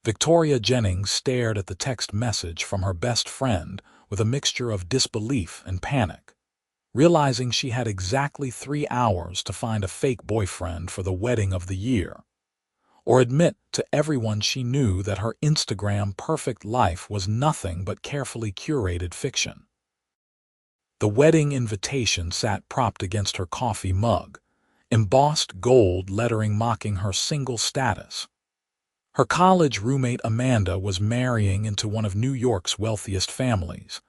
Victoria Jennings stared at the text message from her best friend with a mixture of disbelief and panic, realizing she had exactly 3 hours to find a fake boyfriend for the wedding of the year, or admit to everyone she knew that her Instagram perfect life was nothing but carefully curated fiction. The wedding invitation sat propped against her coffee mug, embossed gold lettering mocking her single status. Her college roommate Amanda was marrying into one of New York's wealthiest families,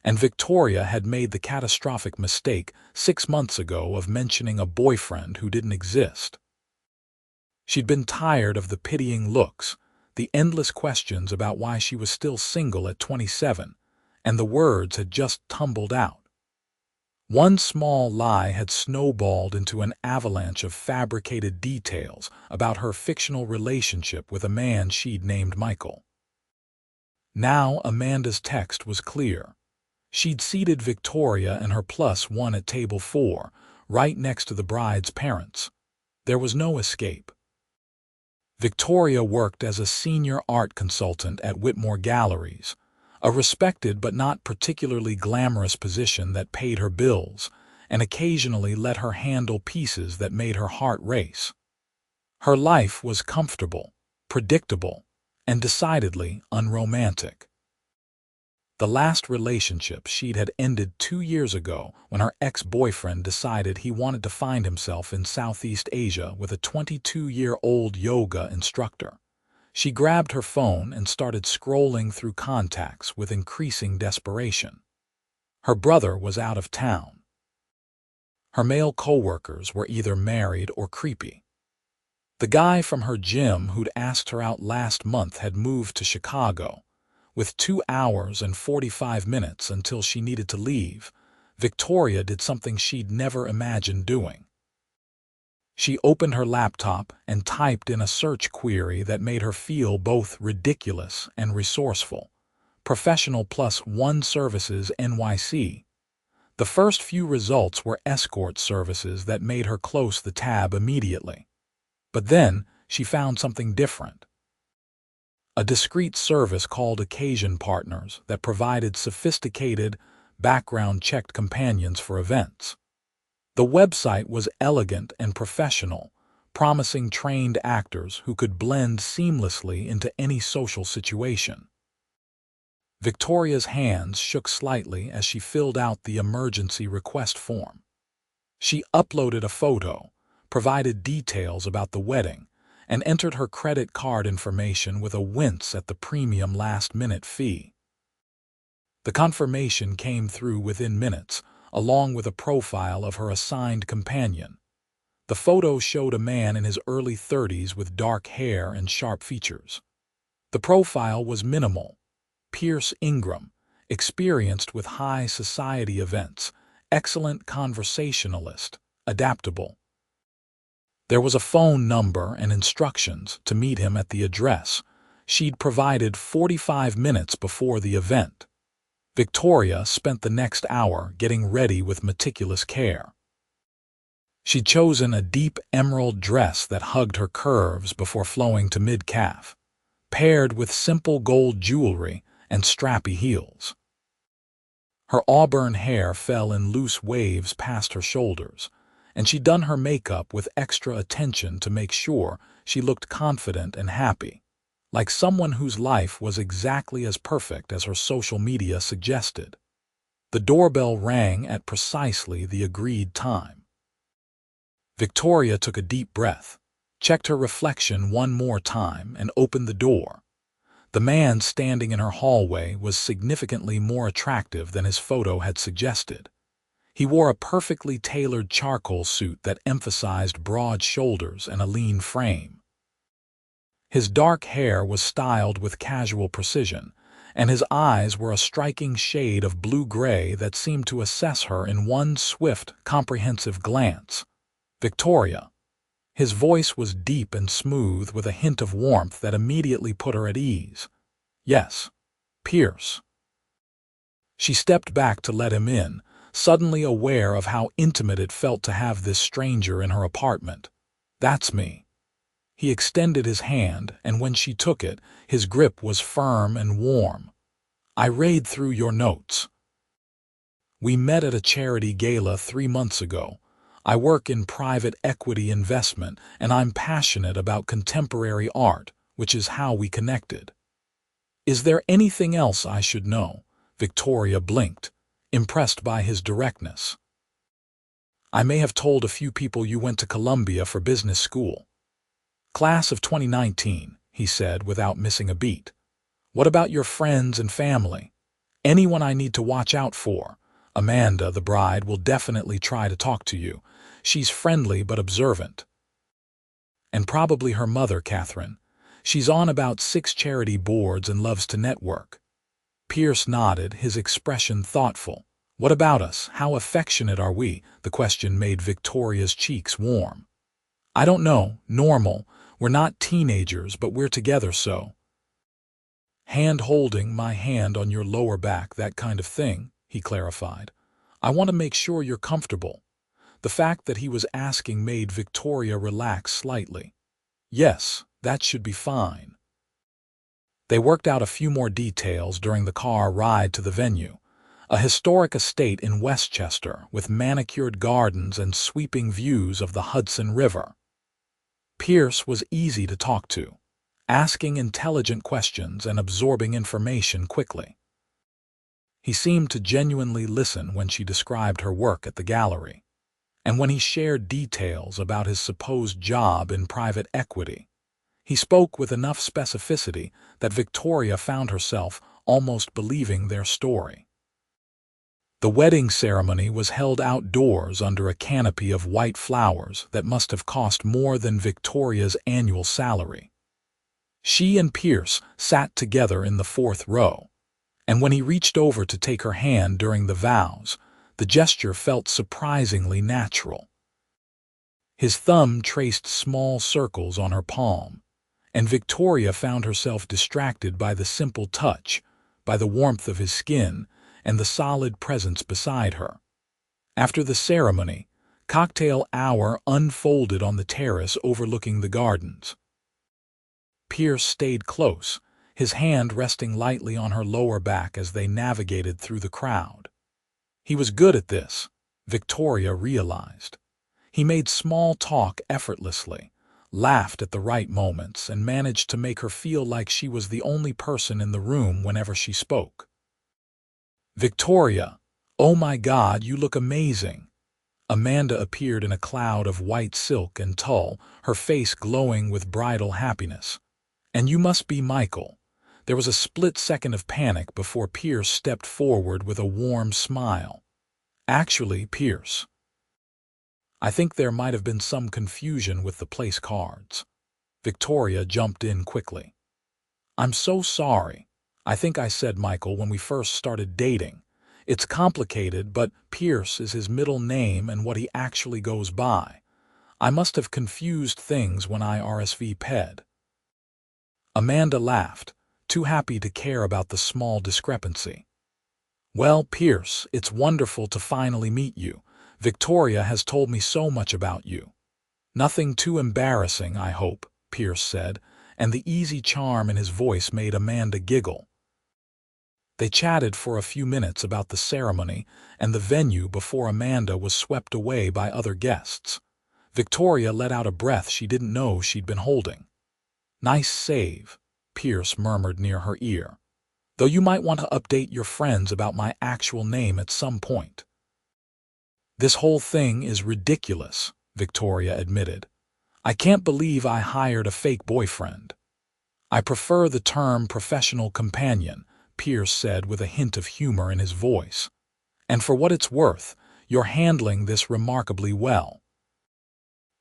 and Victoria had made the catastrophic mistake 6 months ago of mentioning a boyfriend who didn't exist. She'd been tired of the pitying looks, the endless questions about why she was still single at 27, and the words had just tumbled out. One small lie had snowballed into an avalanche of fabricated details about her fictional relationship with a man she'd named Michael. Now Amanda's text was clear. She'd seated Victoria and her +1 at table 4, right next to the bride's parents. There was no escape. Victoria worked as a senior art consultant at Whitmore Galleries, a respected but not particularly glamorous position that paid her bills and occasionally let her handle pieces that made her heart race. Her life was comfortable, predictable, and decidedly unromantic. The last relationship she'd had ended 2 years ago when her ex-boyfriend decided he wanted to find himself in Southeast Asia with a 22-year-old yoga instructor. She grabbed her phone and started scrolling through contacts with increasing desperation. Her brother was out of town. Her male coworkers were either married or creepy. The guy from her gym who'd asked her out last month had moved to Chicago. With 2 hours and 45 minutes until she needed to leave, Victoria did something she'd never imagined doing. She opened her laptop and typed in a search query that made her feel both ridiculous and resourceful. Professional +1 Services NYC. The first few results were escort services that made her close the tab immediately. But then she found something different. A discreet service called Occasion Partners that provided sophisticated, background-checked companions for events. The website was elegant and professional, promising trained actors who could blend seamlessly into any social situation. Victoria's hands shook slightly as she filled out the emergency request form. She uploaded a photo, provided details about the wedding, and entered her credit card information with a wince at the premium last-minute fee. The confirmation came through within minutes, along with a profile of her assigned companion. The photo showed a man in his early 30s with dark hair and sharp features. The profile was minimal. Pierce Ingram, experienced with high society events, excellent conversationalist, adaptable. There was a phone number and instructions to meet him at the address she'd provided 45 minutes before the event. Victoria spent the next hour getting ready with meticulous care. She'd chosen a deep emerald dress that hugged her curves before flowing to mid-calf, paired with simple gold jewelry and strappy heels. Her auburn hair fell in loose waves past her shoulders, and she'd done her makeup with extra attention to make sure she looked confident and happy, like someone whose life was exactly as perfect as her social media suggested. The doorbell rang at precisely the agreed time. Victoria took a deep breath, checked her reflection one more time, and opened the door. The man standing in her hallway was significantly more attractive than his photo had suggested. He wore a perfectly tailored charcoal suit that emphasized broad shoulders and a lean frame. His dark hair was styled with casual precision, and his eyes were a striking shade of blue-gray that seemed to assess her in one swift, comprehensive glance. Victoria. His voice was deep and smooth with a hint of warmth that immediately put her at ease. Yes, Pierce. She stepped back to let him in, suddenly aware of how intimate it felt to have this stranger in her apartment. That's me. He extended his hand, and when she took it, his grip was firm and warm. "I read through your notes. We met at a charity gala 3 months ago. I work in private equity investment, and I'm passionate about contemporary art, which is how we connected." "Is there anything else I should know?" Victoria blinked, impressed by his directness. "I may have told a few people you went to Columbia for business school." "Class of 2019, he said without missing a beat. "What about your friends and family? Anyone I need to watch out for? Amanda, the bride, will definitely try to talk to you. She's friendly but observant." "And probably her mother, Catherine. She's on about 6 charity boards and loves to network." Pierce nodded, his expression thoughtful. "What about us? How affectionate are we?" The question made Victoria's cheeks warm. "I don't know. Normal. We're not teenagers, but we're together, so." "Hand holding my hand on your lower back, that kind of thing," he clarified. "I want to make sure you're comfortable." The fact that he was asking made Victoria relax slightly. "Yes, that should be fine." They worked out a few more details during the car ride to the venue, a historic estate in Westchester with manicured gardens and sweeping views of the Hudson River. Pierce was easy to talk to, asking intelligent questions and absorbing information quickly. He seemed to genuinely listen when she described her work at the gallery, and when he shared details about his supposed job in private equity. He spoke with enough specificity that Victoria found herself almost believing their story. The wedding ceremony was held outdoors under a canopy of white flowers that must have cost more than Victoria's annual salary. She and Pierce sat together in the 4th row, and when he reached over to take her hand during the vows, the gesture felt surprisingly natural. His thumb traced small circles on her palm, and Victoria found herself distracted by the simple touch, by the warmth of his skin, and the solid presence beside her. After the ceremony, cocktail hour unfolded on the terrace overlooking the gardens. Pierce stayed close, his hand resting lightly on her lower back as they navigated through the crowd. He was good at this, Victoria realized. He made small talk effortlessly, laughed at the right moments, and managed to make her feel like she was the only person in the room whenever she spoke. "Victoria, oh my God, you look amazing." Amanda appeared in a cloud of white silk and tulle, her face glowing with bridal happiness. "And you must be Michael." There was a split second of panic before Pierce stepped forward with a warm smile. "Actually, Pierce." "I think there might have been some confusion with the place cards." Victoria jumped in quickly. "I'm so sorry. I think I said Michael when we first started dating. It's complicated, but Pierce is his middle name and what he actually goes by. I must have confused things when I RSVP'd." Amanda laughed, too happy to care about the small discrepancy. "Well, Pierce, it's wonderful to finally meet you. Victoria has told me so much about you." "Nothing too embarrassing, I hope," Pierce said, and the easy charm in his voice made Amanda giggle. They chatted for a few minutes about the ceremony and the venue before Amanda was swept away by other guests. Victoria let out a breath she didn't know she'd been holding. "Nice save," Pierce murmured near her ear. "Though you might want to update your friends about my actual name at some point." "This whole thing is ridiculous," Victoria admitted. "I can't believe I hired a fake boyfriend." "I prefer the term professional companion," Pierce said with a hint of humor in his voice. "And for what it's worth, you're handling this remarkably well."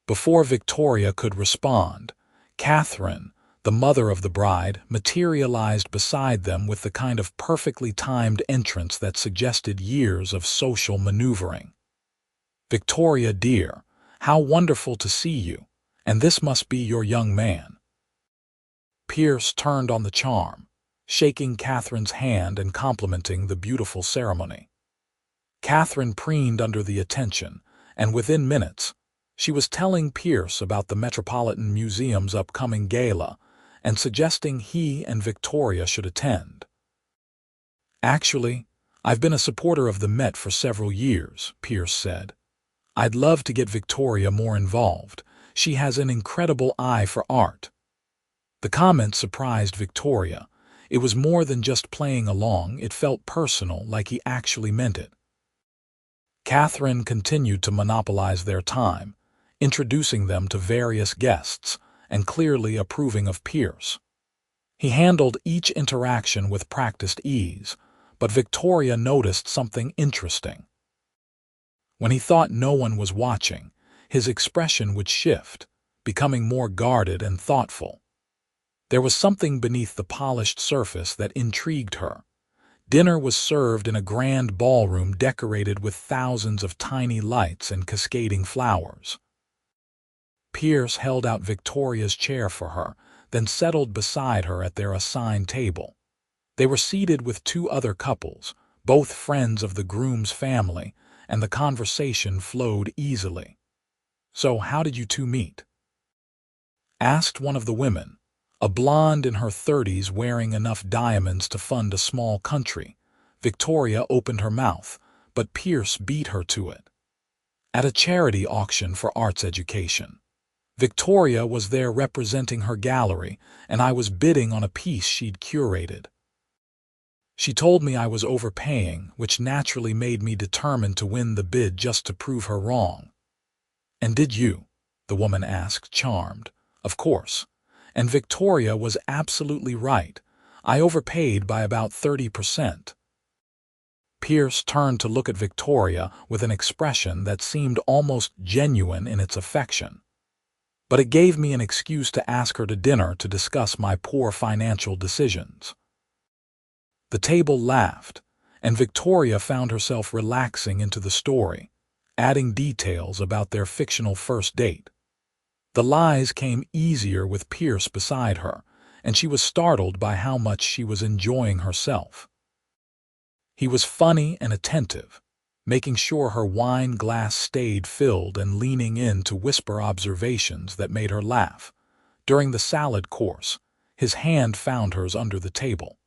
Before Victoria could respond, Catherine, the mother of the bride, materialized beside them with the kind of perfectly timed entrance that suggested years of social maneuvering. "Victoria, dear, how wonderful to see you, and this must be your young man." Pierce turned on the charm, shaking Catherine's hand and complimenting the beautiful ceremony. Catherine preened under the attention, and within minutes, She was telling Pierce about the Metropolitan Museum's upcoming gala and suggesting he and Victoria should attend. "Actually, I've been a supporter of the Met for several years," Pierce said. "I'd love to get Victoria more involved. She has an incredible eye for art." The comment surprised Victoria. It was more than just playing along, it felt personal, like he actually meant it. Catherine continued to monopolize their time, introducing them to various guests and clearly approving of Pierce. He handled each interaction with practiced ease, but Victoria noticed something interesting. When he thought no one was watching, his expression would shift, becoming more guarded and thoughtful. There was something beneath the polished surface that intrigued her. Dinner was served in a grand ballroom decorated with thousands of tiny lights and cascading flowers. Pierce held out Victoria's chair for her, then settled beside her at their assigned table. They were seated with two other couples, both friends of the groom's family, and the conversation flowed easily. "So how did you two meet?" asked one of the women, a blonde in her 30s wearing enough diamonds to fund a small country. Victoria opened her mouth, but Pierce beat her to it. "At a charity auction for arts education. Victoria was there representing her gallery, and I was bidding on a piece she'd curated. She told me I was overpaying, which naturally made me determined to win the bid just to prove her wrong." "And did you?" the woman asked, charmed. "Of course. And Victoria was absolutely right. I overpaid by about 30%. Pierce turned to look at Victoria with an expression that seemed almost genuine in its affection. "But it gave me an excuse to ask her to dinner to discuss my poor financial decisions." The table laughed, and Victoria found herself relaxing into the story, adding details about their fictional first date. The lies came easier with Pierce beside her, and she was startled by how much she was enjoying herself. He was funny and attentive, making sure her wine glass stayed filled and leaning in to whisper observations that made her laugh. During the salad course, his hand found hers under the table.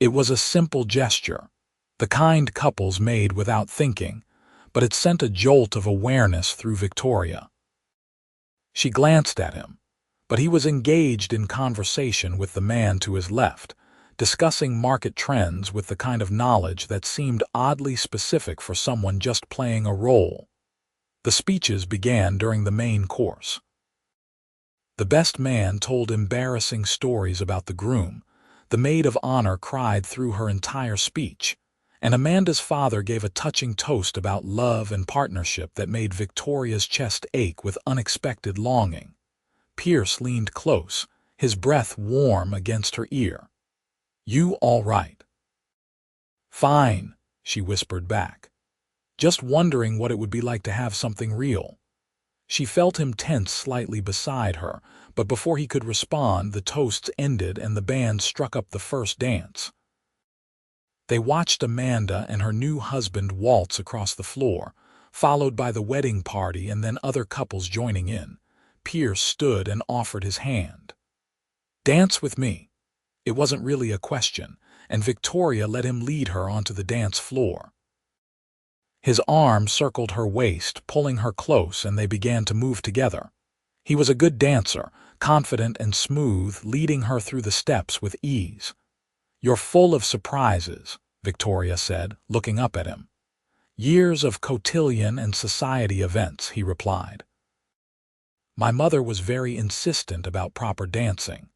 It was a simple gesture, the kind couples made without thinking, but it sent a jolt of awareness through Victoria. She glanced at him, but he was engaged in conversation with the man to his left, discussing market trends with the kind of knowledge that seemed oddly specific for someone just playing a role. The speeches began during the main course. The best man told embarrassing stories about the groom, the maid of honor cried through her entire speech, and Amanda's father gave a touching toast about love and partnership that made Victoria's chest ache with unexpected longing. Pierce leaned close, his breath warm against her ear. "You all right?" "Fine," she whispered back, just wondering what it would be like to have something real. She felt him tense slightly beside her, but before he could respond, the toasts ended and the band struck up the first dance. They watched Amanda and her new husband waltz across the floor, followed by the wedding party and then other couples joining in. Pierce stood and offered his hand. "Dance with me." It wasn't really a question, and Victoria let him lead her onto the dance floor. His arm circled her waist, pulling her close, and they began to move together. He was a good dancer, confident and smooth, leading her through the steps with ease. "You're full of surprises," Victoria said, looking up at him. "Years of cotillion and society events," he replied. "My mother was very insistent about proper dancing."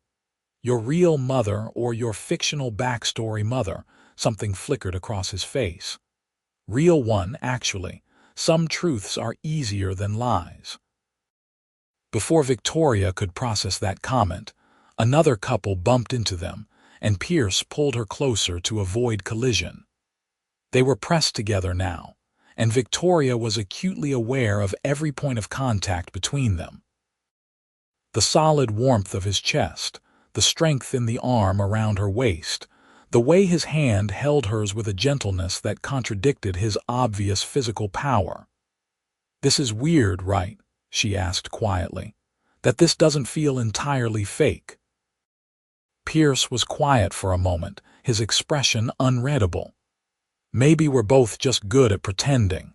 "Your real mother or your fictional backstory mother?" Something flickered across his face. "Real one, actually. Some truths are easier than lies." Before Victoria could process that comment, another couple bumped into them, and Pierce pulled her closer to avoid collision. They were pressed together now, and Victoria was acutely aware of every point of contact between them. The solid warmth of his chest, the strength in the arm around her waist, the way his hand held hers with a gentleness that contradicted his obvious physical power. "This is weird, right?" she asked quietly. "That this doesn't feel entirely fake." Pierce was quiet for a moment, his expression unreadable. Maybe we're both just good at pretending.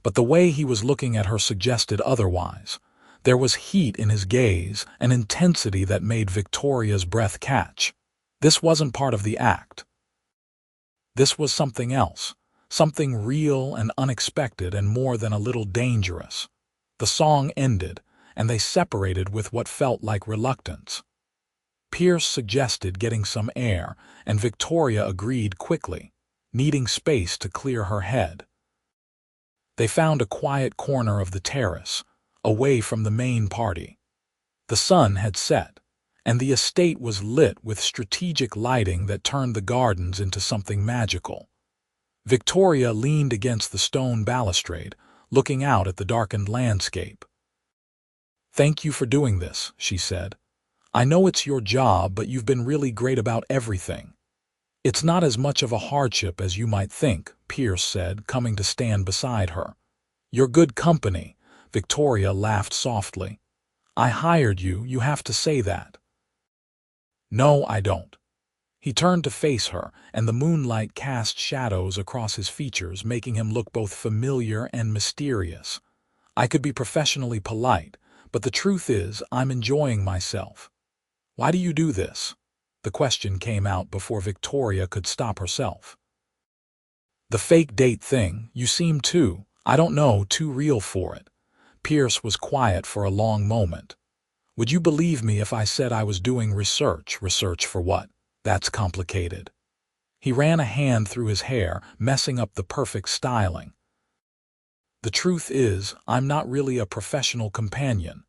But the way he was looking at her suggested otherwise. There was heat in his gaze, an intensity that made Victoria's breath catch. This wasn't part of the act. This was something else, something real and unexpected and more than a little dangerous. The song ended, and they separated with what felt like reluctance. Pierce suggested getting some air, and Victoria agreed quickly, needing space to clear her head. They found a quiet corner of the terrace, away from the main party. The sun had set, and the estate was lit with strategic lighting that turned the gardens into something magical. Victoria leaned against the stone balustrade, looking out at the darkened landscape. "Thank you for doing this," she said. "I know it's your job, but you've been really great about everything." "It's not as much of a hardship as you might think," Pierce said, coming to stand beside her. "You're good company." Victoria laughed softly. "I hired you, you have to say that." "No, I don't." He turned to face her, and the moonlight cast shadows across his features, making him look both familiar and mysterious. "I could be professionally polite, but the truth is, I'm enjoying myself." "Why do you do this?" The question came out before Victoria could stop herself. "The fake date thing, you seem I don't know, too real for it." Pierce was quiet for a long moment. "Would you believe me if I said I was doing research?" "Research for what? That's complicated." He ran a hand through his hair, messing up the perfect styling. "The truth is, I'm not really a professional companion.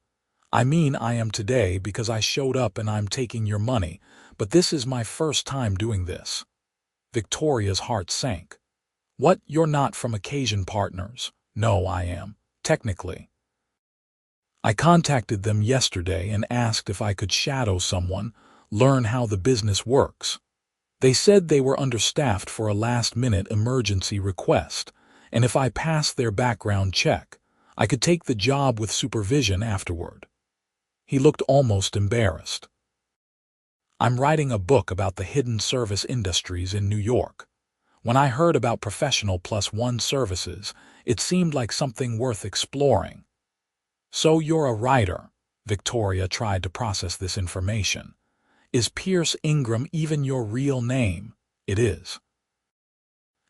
I mean, I am today because I showed up and I'm taking your money, but this is my first time doing this." Victoria's heart sank. "What, you're not from Occasion Partners?" "No, I am, technically. I contacted them yesterday and asked if I could shadow someone, learn how the business works. They said they were understaffed for a last-minute emergency request, and if I passed their background check, I could take the job with supervision afterward." He looked almost embarrassed. "I'm writing a book about the hidden service industries in New York. When I heard about Professional Plus One services, it seemed like something worth exploring." "So you're a writer?" Victoria tried to process this information. "Is Pierce Ingram even your real name?" "It is.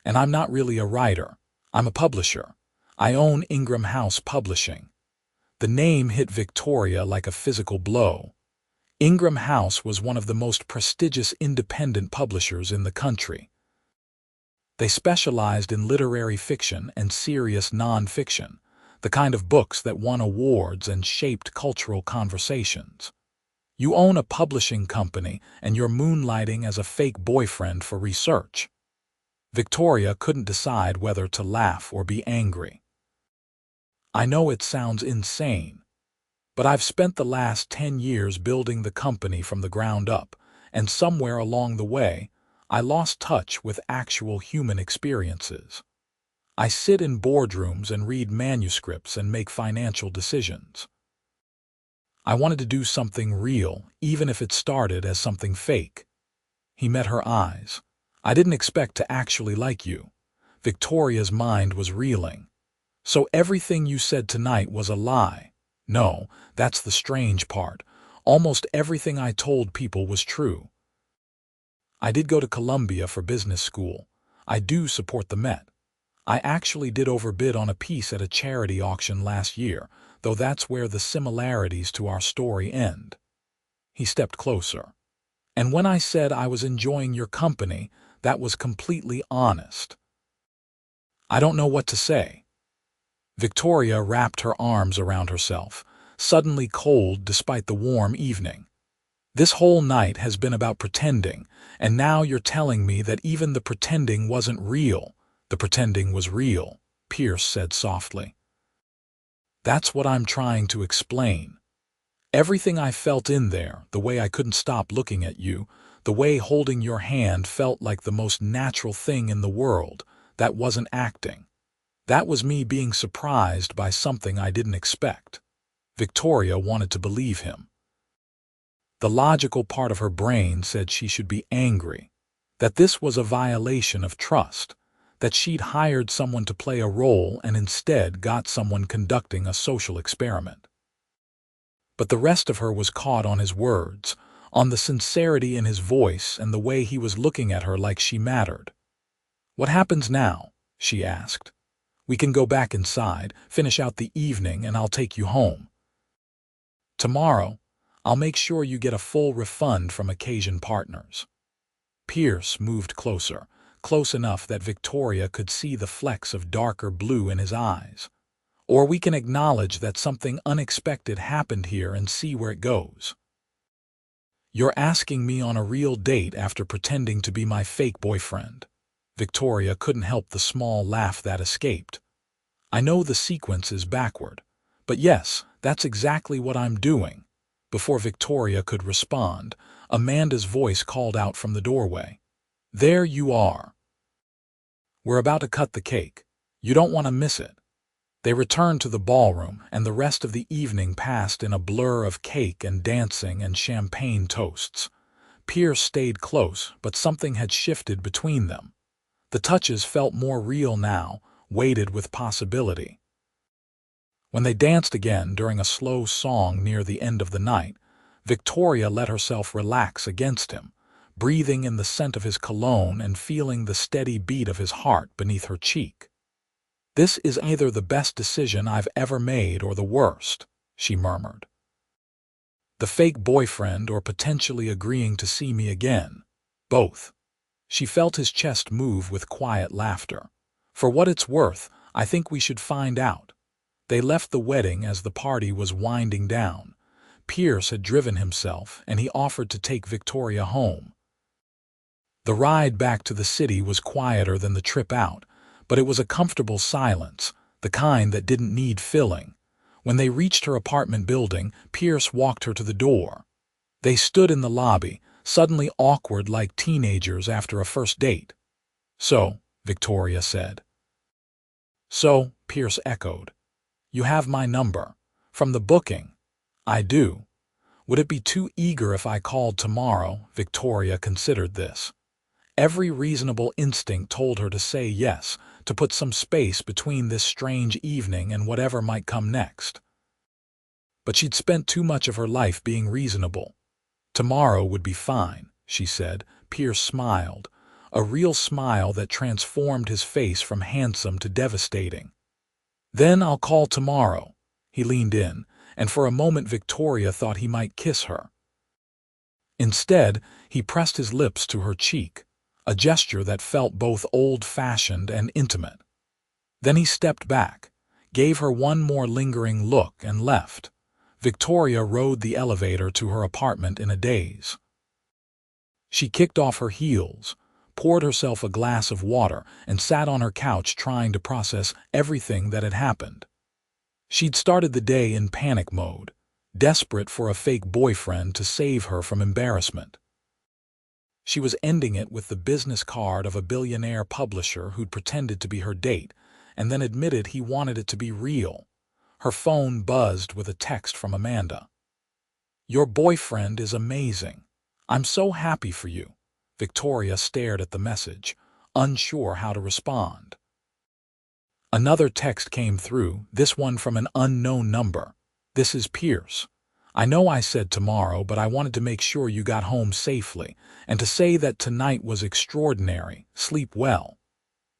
And I'm not really a writer. I'm a publisher. I own Ingram House Publishing." The name hit Victoria like a physical blow. Ingram House was one of the most prestigious independent publishers in the country. They specialized in literary fiction and serious nonfiction, the kind of books that won awards and shaped cultural conversations. "You own a publishing company and you're moonlighting as a fake boyfriend for research." Victoria couldn't decide whether to laugh or be angry. "I know it sounds insane, but I've spent the last 10 years building the company from the ground up, and somewhere along the way, I lost touch with actual human experiences. I sit in boardrooms and read manuscripts and make financial decisions. I wanted to do something real, even if it started as something fake." He met her eyes. "I didn't expect to actually like you." Victoria's mind was reeling. "So everything you said tonight was a lie?" "No, that's the strange part. Almost everything I told people was true. I did go to Columbia for business school. I do support the Met. I actually did overbid on a piece at a charity auction last year, though that's where the similarities to our story end." He stepped closer. "And when I said I was enjoying your company, that was completely honest." "I don't know what to say." Victoria wrapped her arms around herself, suddenly cold despite the warm evening. "This whole night has been about pretending, and now you're telling me that even the pretending wasn't real." "The pretending was real," Pierce said softly. "That's what I'm trying to explain. Everything I felt in there, the way I couldn't stop looking at you, the way holding your hand felt like the most natural thing in the world, that wasn't acting. That was me being surprised by something I didn't expect. Victoria wanted to believe him. The logical part of her brain said she should be angry, that this was a violation of trust, that she'd hired someone to play a role and instead got someone conducting a social experiment. But the rest of her was caught on his words, on the sincerity in his voice and the way he was looking at her like she mattered. "What happens now?" she asked. "We can go back inside, finish out the evening, and I'll take you home. Tomorrow, I'll make sure you get a full refund from Occasion Partners." Pierce moved closer, close enough that Victoria could see the flecks of darker blue in his eyes. "Or we can acknowledge that something unexpected happened here and see where it goes." "You're asking me on a real date after pretending to be my fake boyfriend." Victoria couldn't help the small laugh that escaped. "I know the sequence is backward, but yes, that's exactly what I'm doing." Before Victoria could respond, Amanda's voice called out from the doorway. "There you are. We're about to cut the cake. You don't want to miss it." They returned to the ballroom, and the rest of the evening passed in a blur of cake and dancing and champagne toasts. Pierce stayed close, but something had shifted between them. The touches felt more real now, weighted with possibility. When they danced again during a slow song near the end of the night, Victoria let herself relax against him, breathing in the scent of his cologne and feeling the steady beat of his heart beneath her cheek. "This is either the best decision I've ever made or the worst," she murmured. "The fake boyfriend or potentially agreeing to see me again. Both." She felt his chest move with quiet laughter. "For what it's worth, I think we should find out." They left the wedding as the party was winding down. Pierce had driven himself, and he offered to take Victoria home. The ride back to the city was quieter than the trip out, but it was a comfortable silence, the kind that didn't need filling. When they reached her apartment building, Pierce walked her to the door. They stood in the lobby, suddenly awkward like teenagers after a first date. "So," Victoria said. "So," Pierce echoed. "You have my number. From the booking." "I do." "Would it be too eager if I called tomorrow?" Victoria considered this. Every reasonable instinct told her to say yes, to put some space between this strange evening and whatever might come next. But she'd spent too much of her life being reasonable. "Tomorrow would be fine," she said. Pierce smiled, a real smile that transformed his face from handsome to devastating. "Then I'll call tomorrow." He leaned in, and for a moment Victoria thought he might kiss her. Instead, he pressed his lips to her cheek, a gesture that felt both old-fashioned and intimate. Then he stepped back, gave her one more lingering look, and left. Victoria rode the elevator to her apartment in a daze. She kicked off her heels, poured herself a glass of water, and sat on her couch trying to process everything that had happened. She'd started the day in panic mode, desperate for a fake boyfriend to save her from embarrassment. She was ending it with the business card of a billionaire publisher who'd pretended to be her date, and then admitted he wanted it to be real. Her phone buzzed with a text from Amanda. "Your boyfriend is amazing. I'm so happy for you." Victoria stared at the message, unsure how to respond. Another text came through, this one from an unknown number. "This is Pierce. I know I said tomorrow, but I wanted to make sure you got home safely, and to say that tonight was extraordinary. Sleep well."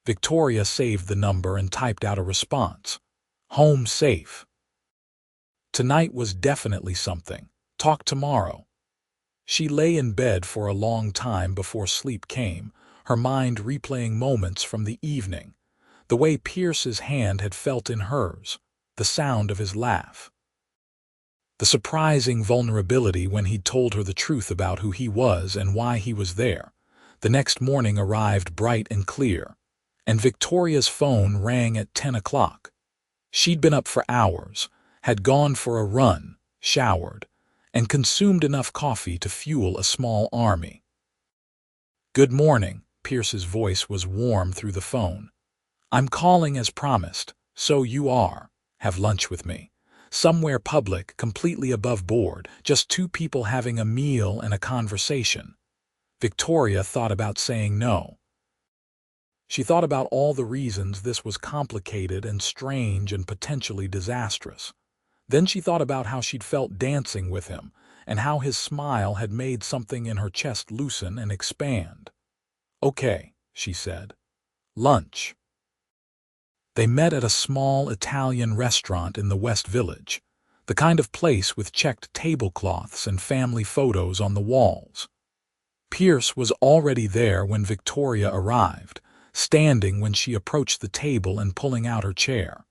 Victoria saved the number and typed out a response. "Home safe. Tonight was definitely something. Talk tomorrow." She lay in bed for a long time before sleep came, her mind replaying moments from the evening. The way Pierce's hand had felt in hers, the sound of his laugh. The surprising vulnerability when he'd told her the truth about who he was and why he was there. The next morning arrived bright and clear, and Victoria's phone rang at 10 o'clock. She'd been up for hours, had gone for a run, showered, and consumed enough coffee to fuel a small army. "Good morning," Pierce's voice was warm through the phone. I'm calling as promised, so you are. Have lunch with me. Somewhere public, completely above board, just two people having a meal and a conversation. Victoria thought about saying no. She thought about all the reasons this was complicated and strange and potentially disastrous. Then she thought about how she'd felt dancing with him, and how his smile had made something in her chest loosen and expand. "Okay," she said. "Lunch." They met at a small Italian restaurant in the West Village, the kind of place with checked tablecloths and family photos on the walls. Pierce was already there when Victoria arrived, standing when she approached the table and pulling out her chair.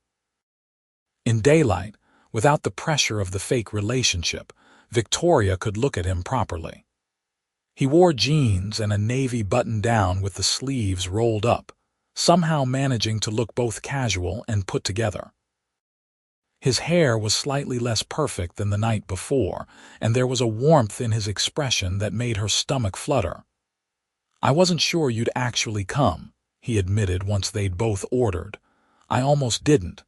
In daylight, without the pressure of the fake relationship, Victoria could look at him properly. He wore jeans and a navy button-down with the sleeves rolled up, somehow managing to look both casual and put together. His hair was slightly less perfect than the night before, and there was a warmth in his expression that made her stomach flutter. "I wasn't sure you'd actually come," he admitted once they'd both ordered. "I almost didn't.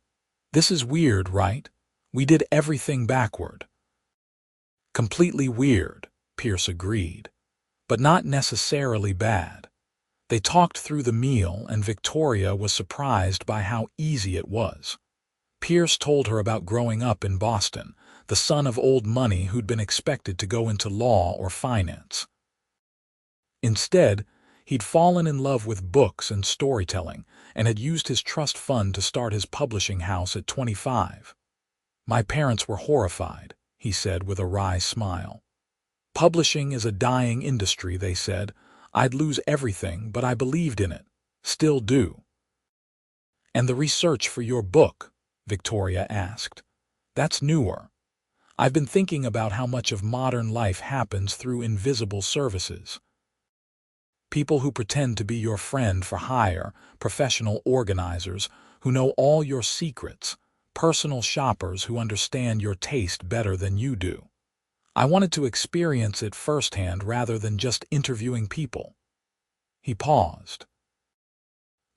This is weird, right? We did everything backward." "Completely weird," Pierce agreed, "but not necessarily bad." They talked through the meal, and Victoria was surprised by how easy it was. Pierce told her about growing up in Boston, the son of old money who'd been expected to go into law or finance. Instead, he'd fallen in love with books and storytelling, and had used his trust fund to start his publishing house at 25. "My parents were horrified," he said with a wry smile. "Publishing is a dying industry," they said. "I'd lose everything, but I believed in it. Still do." "And the research for your book?" Victoria asked. "That's newer. I've been thinking about how much of modern life happens through invisible services. People who pretend to be your friend for hire, professional organizers who know all your secrets, personal shoppers who understand your taste better than you do. I wanted to experience it firsthand rather than just interviewing people." He paused.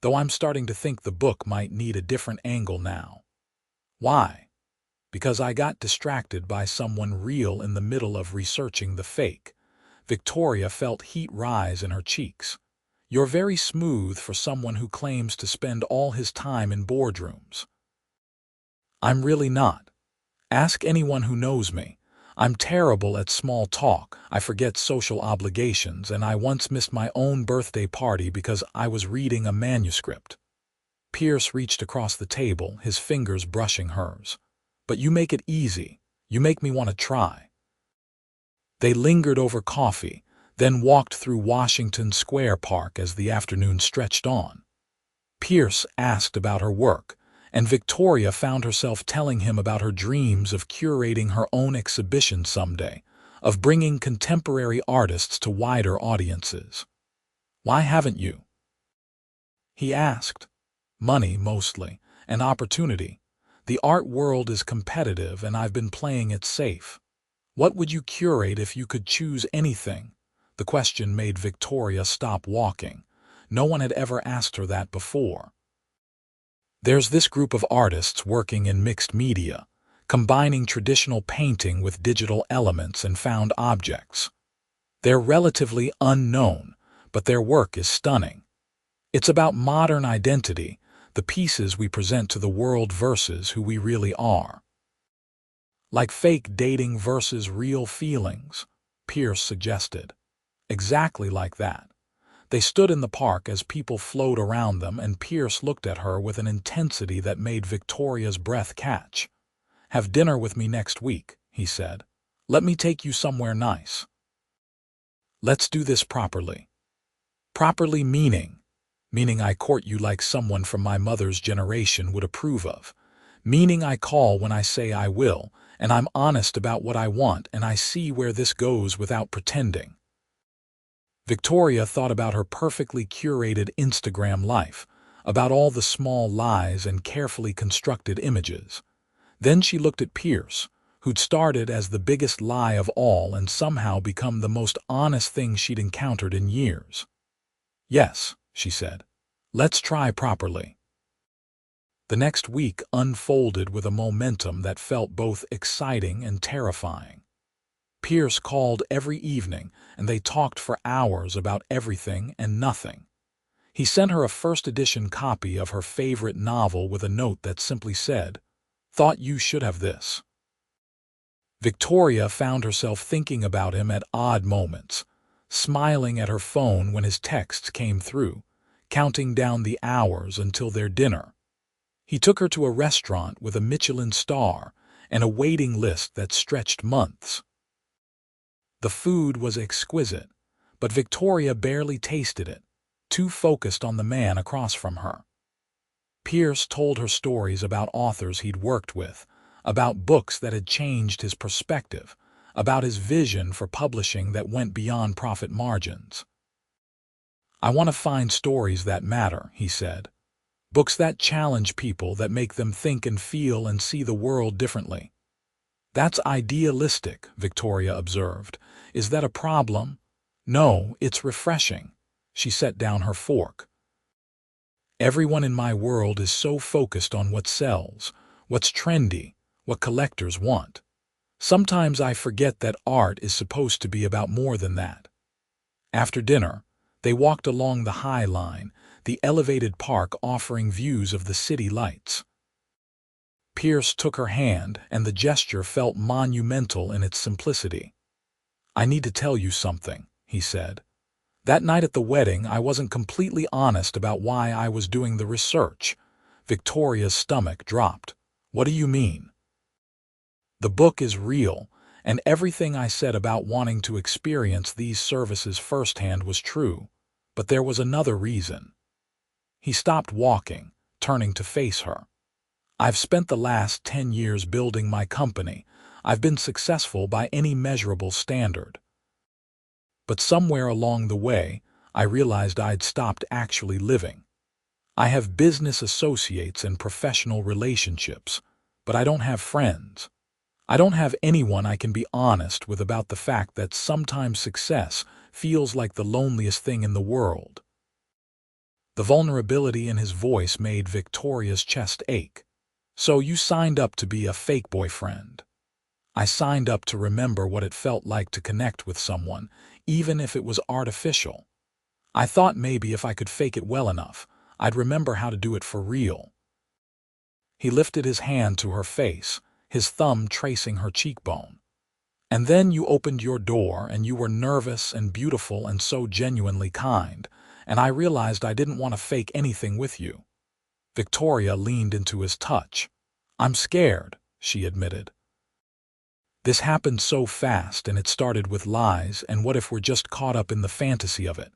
"Though I'm starting to think the book might need a different angle now." "Why?" "Because I got distracted by someone real in the middle of researching the fake." Victoria felt heat rise in her cheeks. "You're very smooth for someone who claims to spend all his time in boardrooms." "I'm really not. Ask anyone who knows me. I'm terrible at small talk, I forget social obligations, and I once missed my own birthday party because I was reading a manuscript." Pierce reached across the table, his fingers brushing hers. "But you make it easy. You make me want to try." They lingered over coffee, then walked through Washington Square Park as the afternoon stretched on. Pierce asked about her work, and Victoria found herself telling him about her dreams of curating her own exhibition someday, of bringing contemporary artists to wider audiences. "Why haven't you?" he asked. "Money, mostly, and opportunity. The art world is competitive, and I've been playing it safe." "What would you curate if you could choose anything?" The question made Victoria stop walking. No one had ever asked her that before. "There's this group of artists working in mixed media, combining traditional painting with digital elements and found objects. They're relatively unknown, but their work is stunning. It's about modern identity, the pieces we present to the world versus who we really are." "Like fake dating versus real feelings," Pierce suggested. "Exactly like that." They stood in the park as people flowed around them, and Pierce looked at her with an intensity that made Victoria's breath catch. "Have dinner with me next week," he said. "Let me take you somewhere nice. Let's do this properly." "Properly meaning?" "Meaning I court you like someone from my mother's generation would approve of. Meaning I call when I say I will, and I'm honest about what I want, and I see where this goes without pretending." Victoria thought about her perfectly curated Instagram life, about all the small lies and carefully constructed images. Then she looked at Pierce, who'd started as the biggest lie of all and somehow become the most honest thing she'd encountered in years. "Yes," she said. "Let's try properly." The next week unfolded with a momentum that felt both exciting and terrifying. Pierce called every evening, and they talked for hours about everything and nothing. He sent her a first-edition copy of her favorite novel with a note that simply said, "Thought you should have this." Victoria found herself thinking about him at odd moments, smiling at her phone when his texts came through, counting down the hours until their dinner. He took her to a restaurant with a Michelin star and a waiting list that stretched months. The food was exquisite, but Victoria barely tasted it, too focused on the man across from her. Pierce told her stories about authors he'd worked with, about books that had changed his perspective, about his vision for publishing that went beyond profit margins. "I want to find stories that matter," he said. "Books that challenge people, that make them think and feel and see the world differently." "That's idealistic," Victoria observed. "Is that a problem?" "No, it's refreshing." She set down her fork. "Everyone in my world is so focused on what sells, what's trendy, what collectors want. Sometimes I forget that art is supposed to be about more than that." After dinner, they walked along the High Line, the elevated park offering views of the city lights. Pierce took her hand, and the gesture felt monumental in its simplicity. "I need to tell you something," he said. "That night at the wedding, I wasn't completely honest about why I was doing the research." Victoria's stomach dropped. "What do you mean?" "The book is real, and everything I said about wanting to experience these services firsthand was true, but there was another reason." He stopped walking, turning to face her. "I've spent the last 10 years building my company. I've been successful by any measurable standard. But somewhere along the way, I realized I'd stopped actually living. I have business associates and professional relationships, but I don't have friends. I don't have anyone I can be honest with about the fact that sometimes success feels like the loneliest thing in the world." The vulnerability in his voice made Victoria's chest ache. "So you signed up to be a fake boyfriend?" "I signed up to remember what it felt like to connect with someone, even if it was artificial. I thought maybe if I could fake it well enough, I'd remember how to do it for real." He lifted his hand to her face, his thumb tracing her cheekbone. "And then you opened your door, and you were nervous and beautiful and so genuinely kind, and I realized I didn't want to fake anything with you." Victoria leaned into his touch. "I'm scared," she admitted. "This happened so fast, and it started with lies, and what if we're just caught up in the fantasy of it?"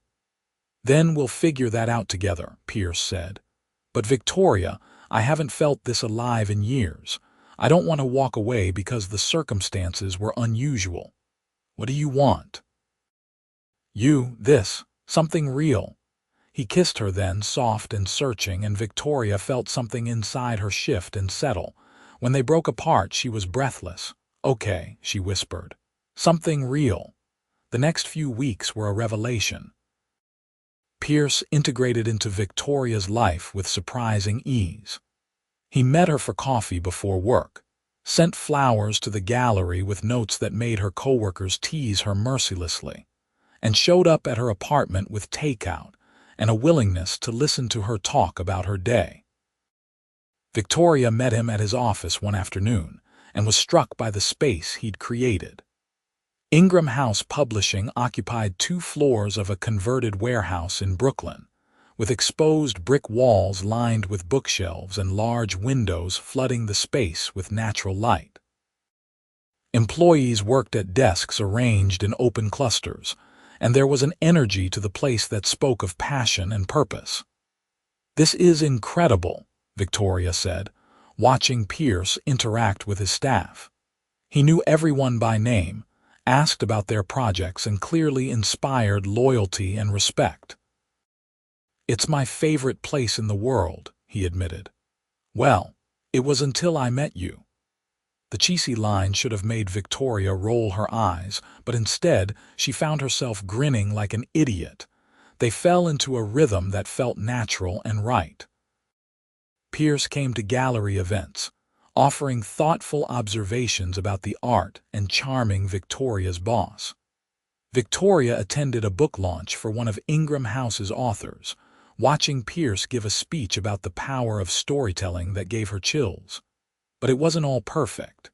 "Then we'll figure that out together," Pierce said. "But Victoria, I haven't felt this alive in years. I don't want to walk away because the circumstances were unusual. What do you want?" Something real." He kissed her then, soft and searching, and Victoria felt something inside her shift and settle. When they broke apart, she was breathless. "Okay," she whispered. "Something real." The next few weeks were a revelation. Pierce integrated into Victoria's life with surprising ease. He met her for coffee before work, sent flowers to the gallery with notes that made her coworkers tease her mercilessly, and showed up at her apartment with takeout and a willingness to listen to her talk about her day. Victoria met him at his office one afternoon and was struck by the space he'd created. Ingram House Publishing occupied 2 floors of a converted warehouse in Brooklyn, with exposed brick walls lined with bookshelves and large windows flooding the space with natural light. Employees worked at desks arranged in open clusters, and there was an energy to the place that spoke of passion and purpose. "This is incredible," Victoria said, watching Pierce interact with his staff. He knew everyone by name, asked about their projects, and clearly inspired loyalty and respect. "It's my favorite place in the world," he admitted. "Well, it was until I met you." The cheesy line should have made Victoria roll her eyes, but instead she found herself grinning like an idiot. They fell into a rhythm that felt natural and right. Pierce came to gallery events, offering thoughtful observations about the art and charming Victoria's boss. Victoria attended a book launch for one of Ingram House's authors, watching Pierce give a speech about the power of storytelling that gave her chills. But it wasn't all perfect.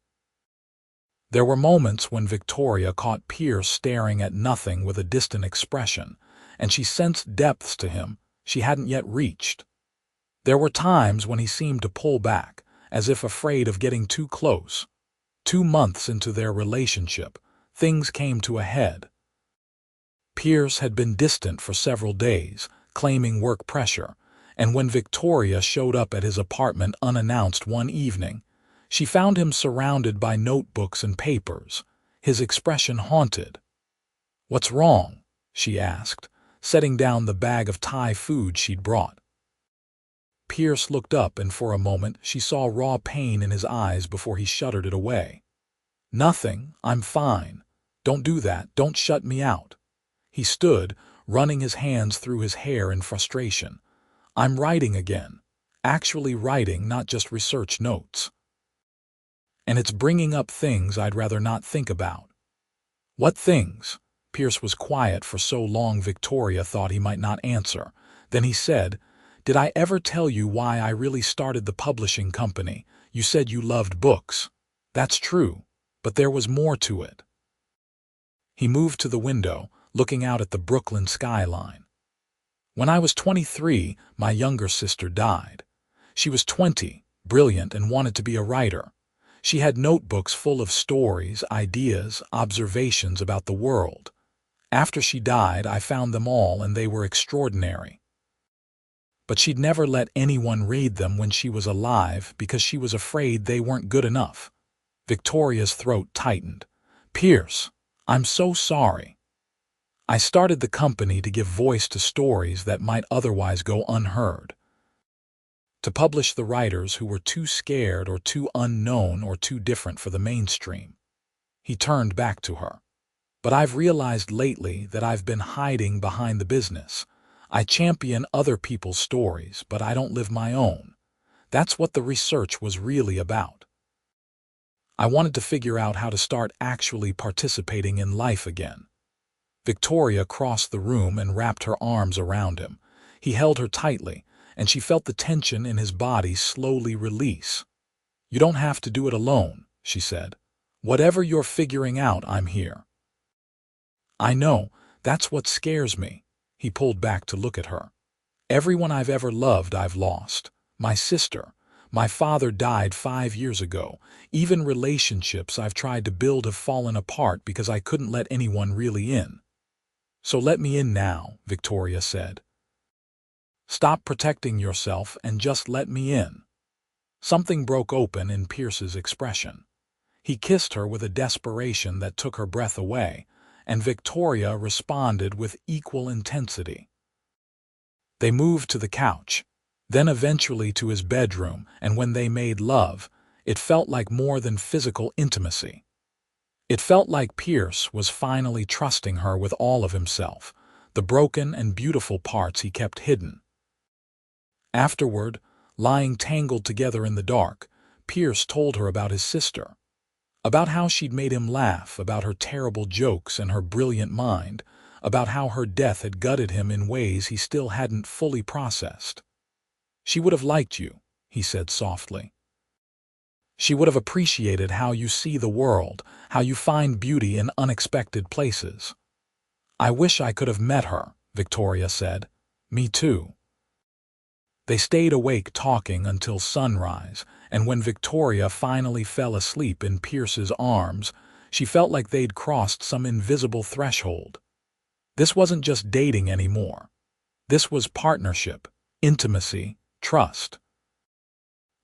There were moments when Victoria caught Pierce staring at nothing with a distant expression, and she sensed depths to him she hadn't yet reached. There were times when he seemed to pull back, as if afraid of getting too close. 2 months into their relationship, things came to a head. Pierce had been distant for several days, claiming work pressure, and when Victoria showed up at his apartment unannounced one evening, she found him surrounded by notebooks and papers, his expression haunted. "What's wrong?" she asked, setting down the bag of Thai food she'd brought. Pierce looked up, and for a moment she saw raw pain in his eyes before he shuttered it away. "Nothing, I'm fine. Don't do that, don't shut me out." He stood, running his hands through his hair in frustration. "I'm writing again. Actually writing, not just research notes. And it's bringing up things I'd rather not think about." "What things?" Pierce was quiet for so long Victoria thought he might not answer. Then he said, "Did I ever tell you why I really started the publishing company? You said you loved books." "That's true, but there was more to it." He moved to the window, looking out at the Brooklyn skyline. "When I was 23, my younger sister died. She was 20, brilliant, and wanted to be a writer. She had notebooks full of stories, ideas, observations about the world. After she died, I found them all, and they were extraordinary. But she'd never let anyone read them when she was alive because she was afraid they weren't good enough." Victoria's throat tightened. "Pierce, I'm so sorry. I started the company to give voice to stories that might otherwise go unheard. To publish the writers who were too scared or too unknown or too different for the mainstream." He turned back to her. "But I've realized lately that I've been hiding behind the business. I champion other people's stories, but I don't live my own. That's what the research was really about. I wanted to figure out how to start actually participating in life again." Victoria crossed the room and wrapped her arms around him. He held her tightly, and she felt the tension in his body slowly release. "You don't have to do it alone," she said. "Whatever you're figuring out, I'm here." "I know, that's what scares me." He pulled back to look at her. "Everyone I've ever loved I've lost. My sister. My father died 5 years ago. Even relationships I've tried to build have fallen apart because I couldn't let anyone really in." "So let me in now," Victoria said. "Stop protecting yourself and just let me in." Something broke open in Pierce's expression. He kissed her with a desperation that took her breath away, and Victoria responded with equal intensity. They moved to the couch, then eventually to his bedroom, and when they made love, it felt like more than physical intimacy. It felt like Pierce was finally trusting her with all of himself, the broken and beautiful parts he kept hidden. Afterward, lying tangled together in the dark, Pierce told her about his sister, about how she'd made him laugh, about her terrible jokes and her brilliant mind, about how her death had gutted him in ways he still hadn't fully processed. "She would have liked you," he said softly. "She would have appreciated how you see the world, how you find beauty in unexpected places." "I wish I could have met her," Victoria said. "Me too." They stayed awake talking until sunrise, and when Victoria finally fell asleep in Pierce's arms, she felt like they'd crossed some invisible threshold. This wasn't just dating anymore. This was partnership, intimacy, trust.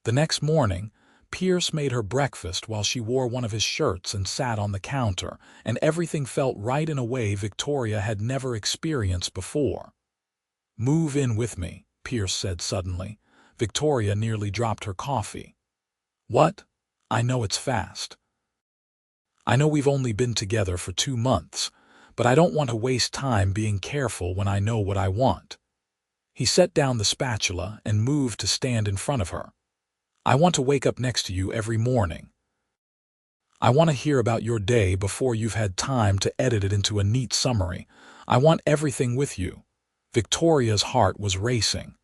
The next morning, Pierce made her breakfast while she wore one of his shirts and sat on the counter, and everything felt right in a way Victoria had never experienced before. "Move in with me," Pierce said suddenly. Victoria nearly dropped her coffee. "What? I know it's fast. I know we've only been together for 2 months, but I don't want to waste time being careful when I know what I want." He set down the spatula and moved to stand in front of her. I want to wake up next to you every morning. I want to hear about your day before you've had time to edit it into a neat summary. I want everything with you. Victoria's heart was racing.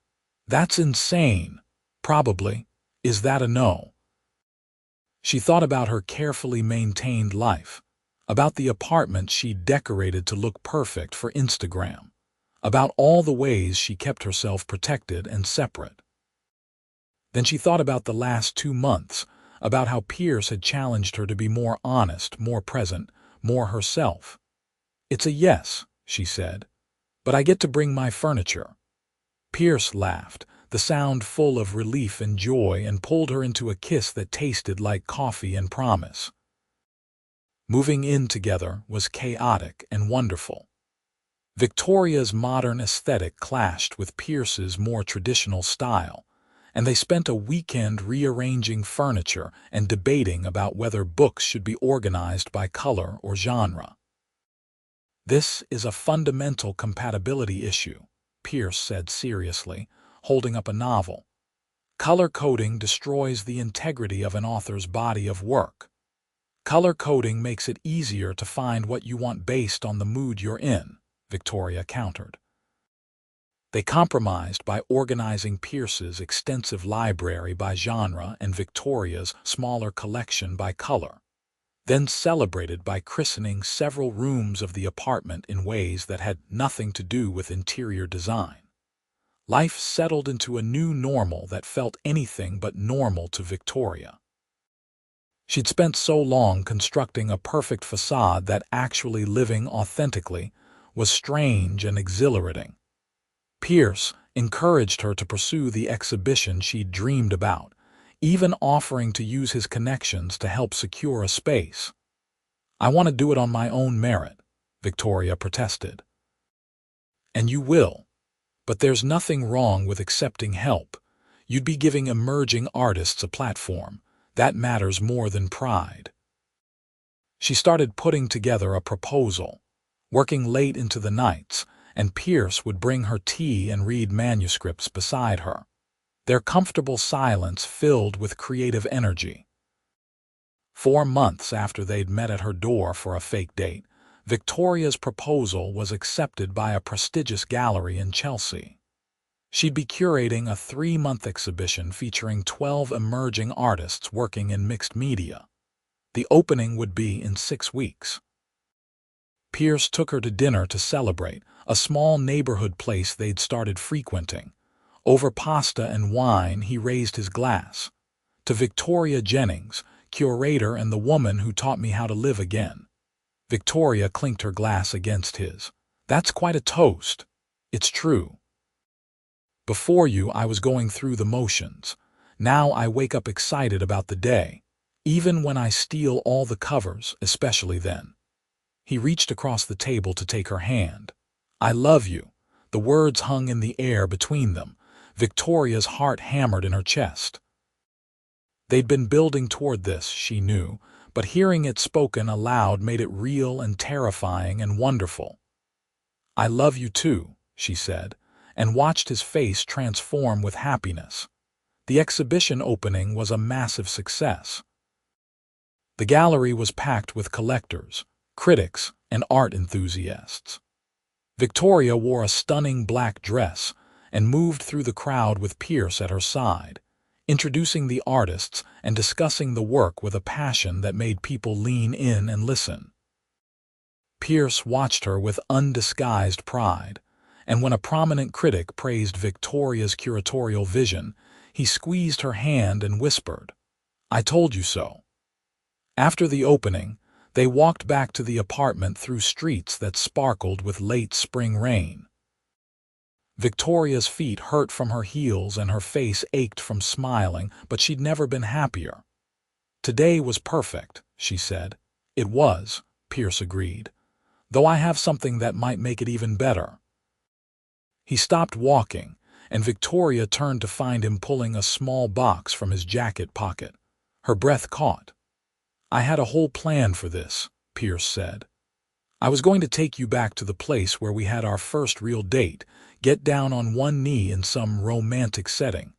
That's insane. Probably. Is that a no? She thought about her carefully maintained life, about the apartment she decorated to look perfect for Instagram, about all the ways she kept herself protected and separate. Then she thought about the last 2 months, about how Pierce had challenged her to be more honest, more present, more herself. It's a yes, she said, but I get to bring my furniture. Pierce laughed, the sound full of relief and joy, and pulled her into a kiss that tasted like coffee and promise. Moving in together was chaotic and wonderful. Victoria's modern aesthetic clashed with Pierce's more traditional style, and they spent a weekend rearranging furniture and debating about whether books should be organized by color or genre. This is a fundamental compatibility issue, Pierce said seriously, holding up a novel. Color coding destroys the integrity of an author's body of work. Color coding makes it easier to find what you want based on the mood you're in, Victoria countered. They compromised by organizing Pierce's extensive library by genre and Victoria's smaller collection by color, then celebrated by christening several rooms of the apartment in ways that had nothing to do with interior design. Life settled into a new normal that felt anything but normal to Victoria. She'd spent so long constructing a perfect facade that actually living authentically was strange and exhilarating. Pierce encouraged her to pursue the exhibition she'd dreamed about, even offering to use his connections to help secure a space. I want to do it on my own merit, Victoria protested. And you will. But there's nothing wrong with accepting help. You'd be giving emerging artists a platform. That matters more than pride. She started putting together a proposal, working late into the nights, and Pierce would bring her tea and read manuscripts beside her, their comfortable silence filled with creative energy. 4 months after they'd met at her door for a fake date, Victoria's proposal was accepted by a prestigious gallery in Chelsea. She'd be curating a 3-month exhibition featuring 12 emerging artists working in mixed media. The opening would be in 6 weeks. Pierce took her to dinner to celebrate, a small neighborhood place they'd started frequenting. Over pasta and wine, he raised his glass. To Victoria Jennings, curator and the woman who taught me how to live again. Victoria clinked her glass against his. That's quite a toast. It's true. Before you, I was going through the motions. Now I wake up excited about the day, even when I steal all the covers, especially then. He reached across the table to take her hand. I love you. The words hung in the air between them. Victoria's heart hammered in her chest. They'd been building toward this, she knew, but hearing it spoken aloud made it real and terrifying and wonderful. I love you too, she said, and watched his face transform with happiness. The exhibition opening was a massive success. The gallery was packed with collectors, critics, and art enthusiasts. Victoria wore a stunning black dress and moved through the crowd with Pierce at her side, introducing the artists and discussing the work with a passion that made people lean in and listen. Pierce watched her with undisguised pride, and when a prominent critic praised Victoria's curatorial vision, he squeezed her hand and whispered, I told you so. After the opening, they walked back to the apartment through streets that sparkled with late spring rain. Victoria's feet hurt from her heels and her face ached from smiling, but she'd never been happier. Today was perfect, she said. It was, Pierce agreed, though I have something that might make it even better. He stopped walking, and Victoria turned to find him pulling a small box from his jacket pocket. Her breath caught. I had a whole plan for this, Pierce said. I was going to take you back to the place where we had our first real date, get down on one knee in some romantic setting.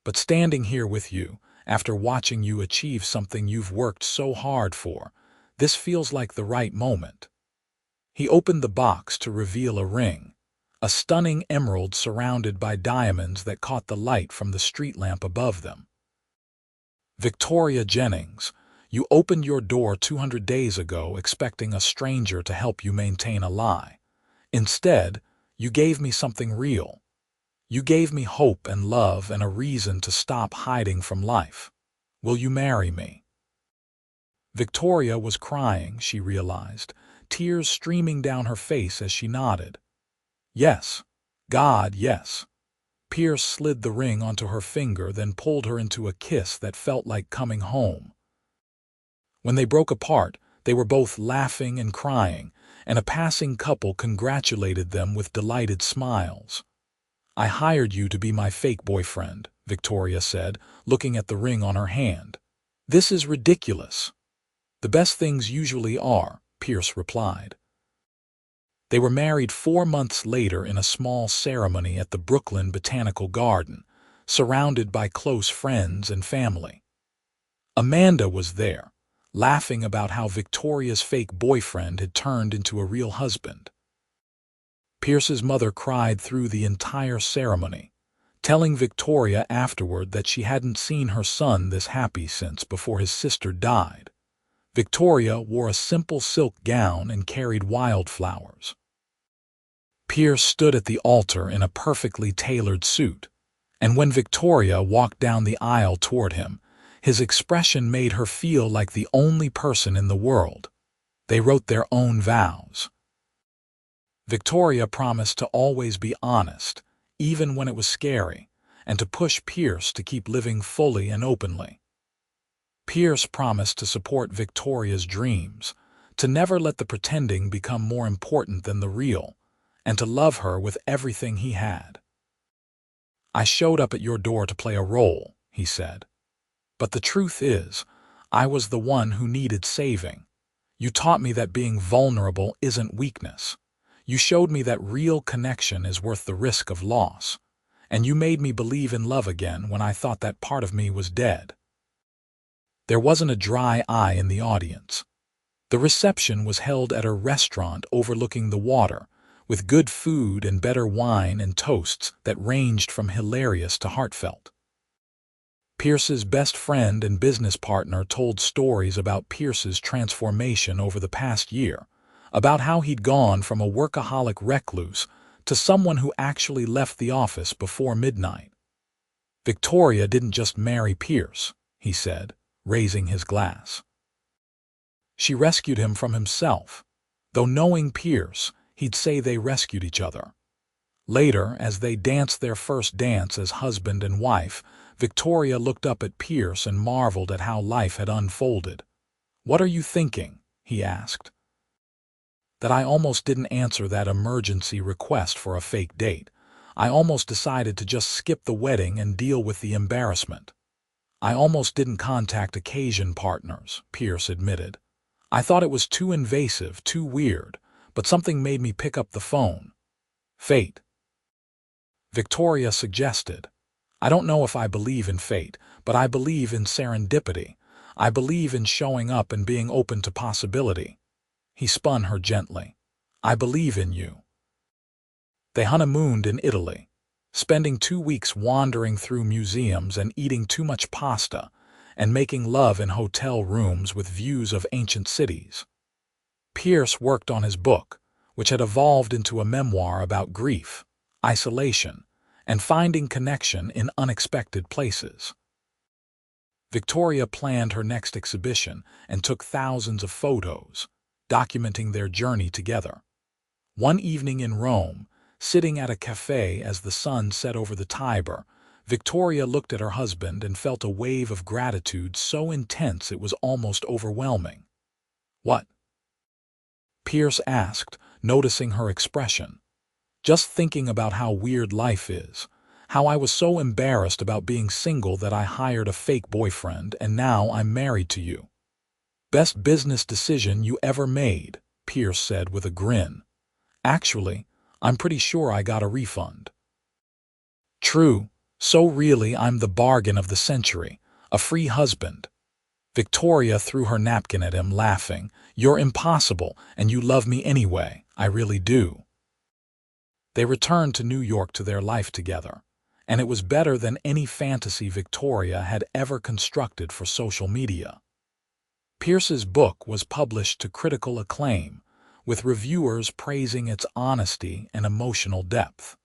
But standing here with you, after watching you achieve something you've worked so hard for, this feels like the right moment." He opened the box to reveal a ring, a stunning emerald surrounded by diamonds that caught the light from the street lamp above them. "Victoria Jennings, you opened your door 200 days ago expecting a stranger to help you maintain a lie. Instead, you gave me something real. You gave me hope and love and a reason to stop hiding from life. Will you marry me?" Victoria was crying, she realized, tears streaming down her face as she nodded. "Yes. God, yes." Pierce slid the ring onto her finger, then pulled her into a kiss that felt like coming home. When they broke apart, they were both laughing and crying, and a passing couple congratulated them with delighted smiles. "I hired you to be my fake boyfriend," Victoria said, looking at the ring on her hand. "This is ridiculous." "The best things usually are," Pierce replied. They were married 4 months later in a small ceremony at the Brooklyn Botanical Garden, surrounded by close friends and family. Amanda was there, laughing about how Victoria's fake boyfriend had turned into a real husband. Pierce's mother cried through the entire ceremony, telling Victoria afterward that she hadn't seen her son this happy since before his sister died. Victoria wore a simple silk gown and carried wildflowers. Pierce stood at the altar in a perfectly tailored suit, and when Victoria walked down the aisle toward him, his expression made her feel like the only person in the world. They wrote their own vows. Victoria promised to always be honest, even when it was scary, and to push Pierce to keep living fully and openly. Pierce promised to support Victoria's dreams, to never let the pretending become more important than the real, and to love her with everything he had. "I showed up at your door to play a role," he said. "But the truth is, I was the one who needed saving. You taught me that being vulnerable isn't weakness. You showed me that real connection is worth the risk of loss. And you made me believe in love again when I thought that part of me was dead." There wasn't a dry eye in the audience. The reception was held at a restaurant overlooking the water, with good food and better wine and toasts that ranged from hilarious to heartfelt. Pierce's best friend and business partner told stories about Pierce's transformation over the past year, about how he'd gone from a workaholic recluse to someone who actually left the office before midnight. "Victoria didn't just marry Pierce," he said, raising his glass. "She rescued him from himself, though knowing Pierce, he'd say they rescued each other." Later, as they danced their first dance as husband and wife, Victoria looked up at Pierce and marveled at how life had unfolded. "What are you thinking?" he asked. "That I almost didn't answer that emergency request for a fake date. I almost decided to just skip the wedding and deal with the embarrassment. I almost didn't contact occasion partners," Pierce admitted. "I thought it was too invasive, too weird, but something made me pick up the phone. Fate." Victoria suggested, "I don't know if I believe in fate, but I believe in serendipity. I believe in showing up and being open to possibility." He spun her gently. "I believe in you." They honeymooned in Italy, spending 2 weeks wandering through museums and eating too much pasta, and making love in hotel rooms with views of ancient cities. Pierce worked on his book, which had evolved into a memoir about grief, isolation, and finding connection in unexpected places. Victoria planned her next exhibition and took thousands of photos, documenting their journey together. One evening in Rome, sitting at a cafe as the sun set over the Tiber, Victoria looked at her husband and felt a wave of gratitude so intense it was almost overwhelming. "What?" Pierce asked, noticing her expression. "Just thinking about how weird life is. How I was so embarrassed about being single that I hired a fake boyfriend, and now I'm married to you." "Best business decision you ever made," Pierce said with a grin. "Actually, I'm pretty sure I got a refund. True, so really I'm the bargain of the century, a free husband. Victoria threw her napkin at him, laughing. You're impossible, and you love me anyway. I really do. They returned to New York to their life together, and it was better than any fantasy Victoria had ever constructed for social media. Pierce's book was published to critical acclaim, with reviewers praising its honesty and emotional depth.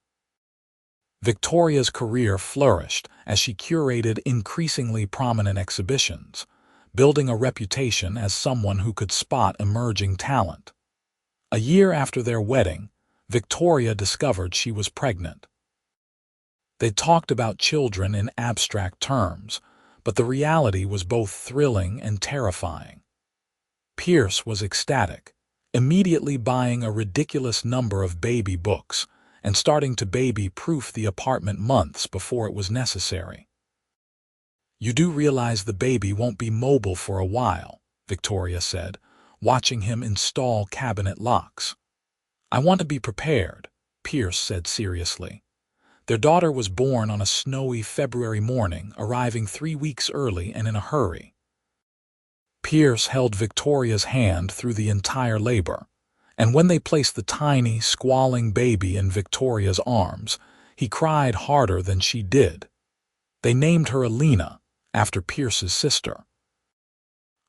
Victoria's career flourished as she curated increasingly prominent exhibitions, building a reputation as someone who could spot emerging talent. A year after their wedding, Victoria discovered she was pregnant. They talked about children in abstract terms, but the reality was both thrilling and terrifying. Pierce was ecstatic, immediately buying a ridiculous number of baby books and starting to baby-proof the apartment months before it was necessary. You do realize the baby won't be mobile for a while, Victoria said, watching him install cabinet locks. I want to be prepared, Pierce said seriously. Their daughter was born on a snowy February morning, arriving 3 weeks early and in a hurry. Pierce held Victoria's hand through the entire labor, and when they placed the tiny, squalling baby in Victoria's arms, he cried harder than she did. They named her Alina, after Pierce's sister.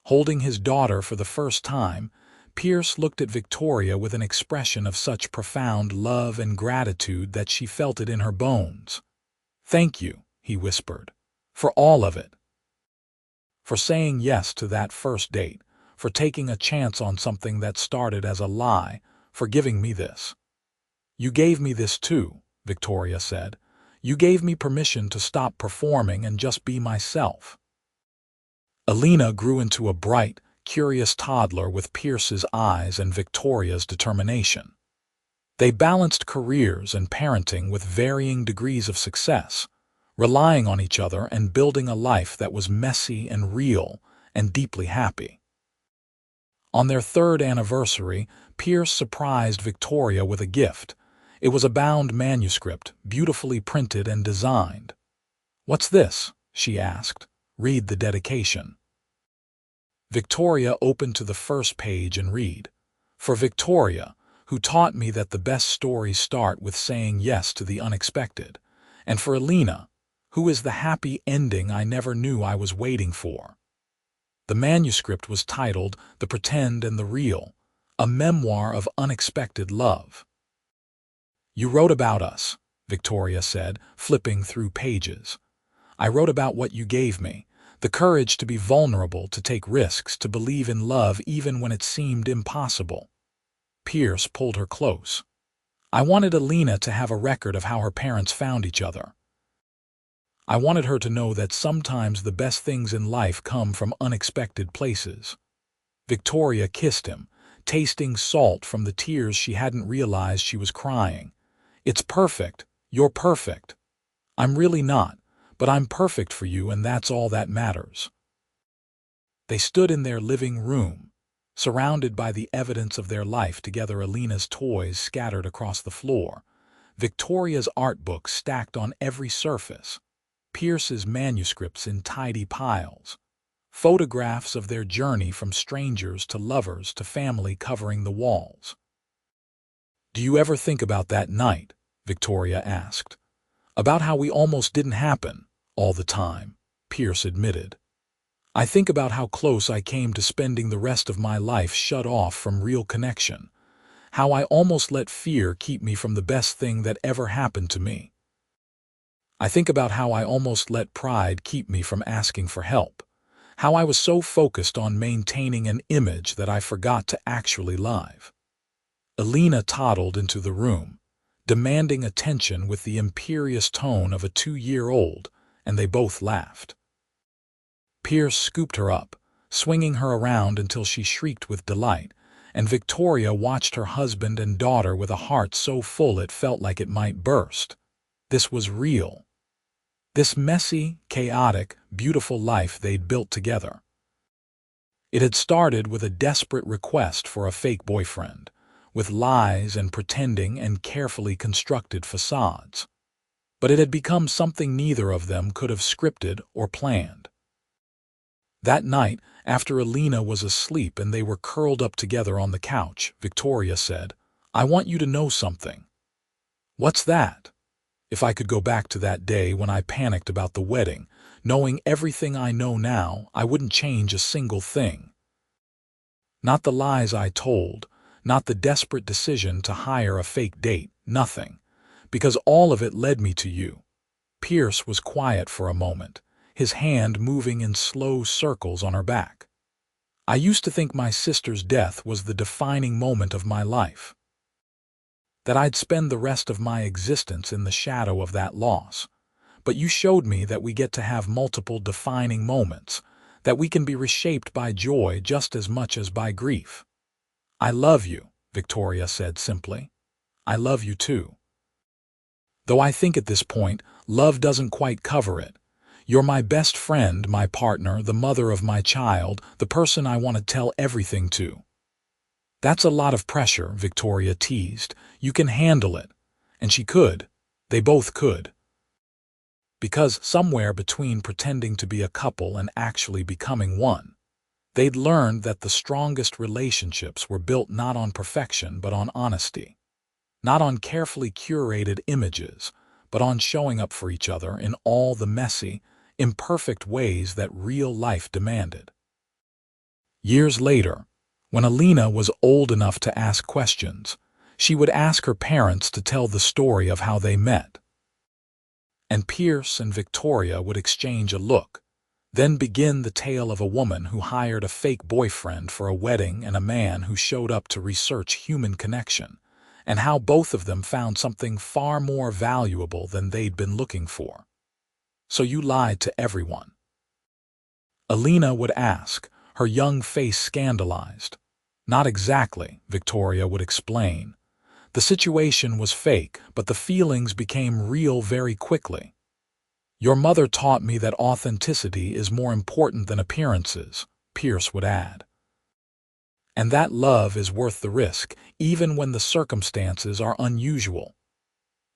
Holding his daughter for the first time, Pierce looked at Victoria with an expression of such profound love and gratitude that she felt it in her bones. "Thank you," he whispered, "for all of it. For saying yes to that first date, for taking a chance on something that started as a lie, for giving me this." "You gave me this too," Victoria said. "You gave me permission to stop performing and just be myself." Alina grew into a bright, curious toddler with Pierce's eyes and Victoria's determination. They balanced careers and parenting with varying degrees of success, relying on each other and building a life that was messy and real and deeply happy. On their 3rd anniversary, Pierce surprised Victoria with a gift. It was a bound manuscript, beautifully printed and designed. "What's this?" she asked. "Read the dedication." Victoria opened to the first page and read, "For Victoria, who taught me that the best stories start with saying yes to the unexpected, and for Alina, who is the happy ending I never knew I was waiting for." The manuscript was titled The Pretend and the Real, a memoir of unexpected love. "You wrote about us," Victoria said, flipping through pages. "I wrote about what you gave me, the courage to be vulnerable, to take risks, to believe in love even when it seemed impossible." Pierce pulled her close. "I wanted Alina to have a record of how her parents found each other. I wanted her to know that sometimes the best things in life come from unexpected places." Victoria kissed him, tasting salt from the tears she hadn't realized she was crying. "It's perfect. You're perfect. I'm really not, but I'm perfect for you, and that's all that matters." They stood in their living room, surrounded by the evidence of their life together, Alina's toys scattered across the floor, Victoria's art books stacked on every surface, Pierce's manuscripts in tidy piles, photographs of their journey from strangers to lovers to family covering the walls. "Do you ever think about that night?" Victoria asked. "About how we almost didn't happen all the time," Pierce admitted. "I think about how close I came to spending the rest of my life shut off from real connection, how I almost let fear keep me from the best thing that ever happened to me. I think about how I almost let pride keep me from asking for help, how I was so focused on maintaining an image that I forgot to actually live." Alina toddled into the room, demanding attention with the imperious tone of a 2-year-old, and they both laughed. Pierce scooped her up, swinging her around until she shrieked with delight, and Victoria watched her husband and daughter with a heart so full it felt like it might burst. This was real. This messy, chaotic, beautiful life they'd built together. It had started with a desperate request for a fake boyfriend, with lies and pretending and carefully constructed facades. But it had become something neither of them could have scripted or planned. That night, after Alina was asleep and they were curled up together on the couch, Victoria said, "I want you to know something." "What's that?" "If I could go back to that day when I panicked about the wedding, knowing everything I know now, I wouldn't change a single thing. Not the lies I told, not the desperate decision to hire a fake date, nothing. Because all of it led me to you." Pierce was quiet for a moment, his hand moving in slow circles on her back. "I used to think my sister's death was the defining moment of my life. That I'd spend the rest of my existence in the shadow of that loss. But you showed me that we get to have multiple defining moments, that we can be reshaped by joy just as much as by grief." "I love you," Victoria said simply. "I love you too. Though I think at this point, love doesn't quite cover it. You're my best friend, my partner, the mother of my child, the person I want to tell everything to." "That's a lot of pressure," Victoria teased. "You can handle it." And she could. They both could. Because somewhere between pretending to be a couple and actually becoming one, they'd learned that the strongest relationships were built not on perfection but on honesty. Not on carefully curated images, but on showing up for each other in all the messy, imperfect ways that real life demanded. Years later, when Alina was old enough to ask questions, she would ask her parents to tell the story of how they met. And Pierce and Victoria would exchange a look, then begin the tale of a woman who hired a fake boyfriend for a wedding and a man who showed up to research human connection, and how both of them found something far more valuable than they'd been looking for. "So you lied to everyone?" Alina would ask, her young face scandalized. "Not exactly," Victoria would explain. "The situation was fake, but the feelings became real very quickly. Your mother taught me that authenticity is more important than appearances," Pierce would add. "And that love is worth the risk, even when the circumstances are unusual."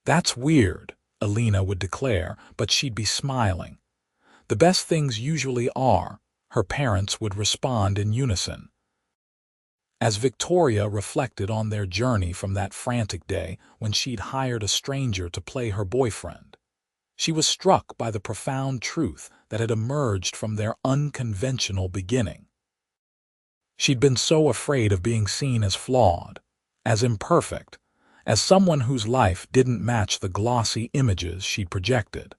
"That's weird," Alina would declare, but she'd be smiling. "The best things usually are," her parents would respond in unison. As Victoria reflected on their journey from that frantic day when she'd hired a stranger to play her boyfriend, she was struck by the profound truth that had emerged from their unconventional beginning. She'd been so afraid of being seen as flawed, as imperfect, as someone whose life didn't match the glossy images she'd projected.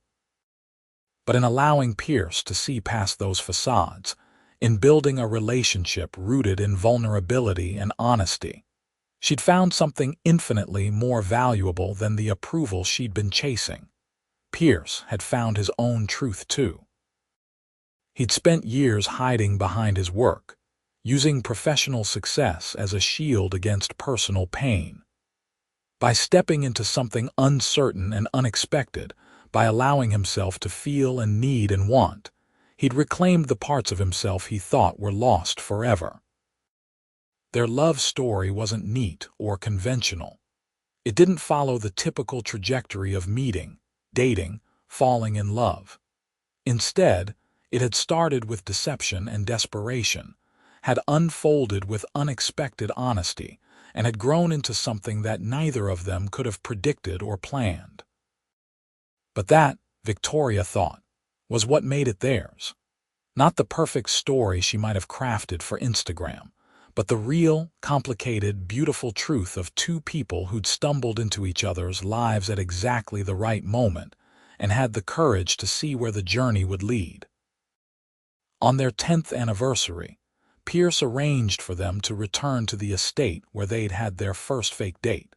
But in allowing Pierce to see past those facades, in building a relationship rooted in vulnerability and honesty, she'd found something infinitely more valuable than the approval she'd been chasing. Pierce had found his own truth too. He'd spent years hiding behind his work, using professional success as a shield against personal pain. By stepping into something uncertain and unexpected, by allowing himself to feel and need and want, he'd reclaimed the parts of himself he thought were lost forever. Their love story wasn't neat or conventional. It didn't follow the typical trajectory of meeting, dating, falling in love. Instead, it had started with deception and desperation, had unfolded with unexpected honesty, and had grown into something that neither of them could have predicted or planned. But that, Victoria thought, was what made it theirs. Not the perfect story she might have crafted for Instagram, but the real, complicated, beautiful truth of two people who'd stumbled into each other's lives at exactly the right moment and had the courage to see where the journey would lead. On their 10th anniversary, Pierce arranged for them to return to the estate where they'd had their first fake date.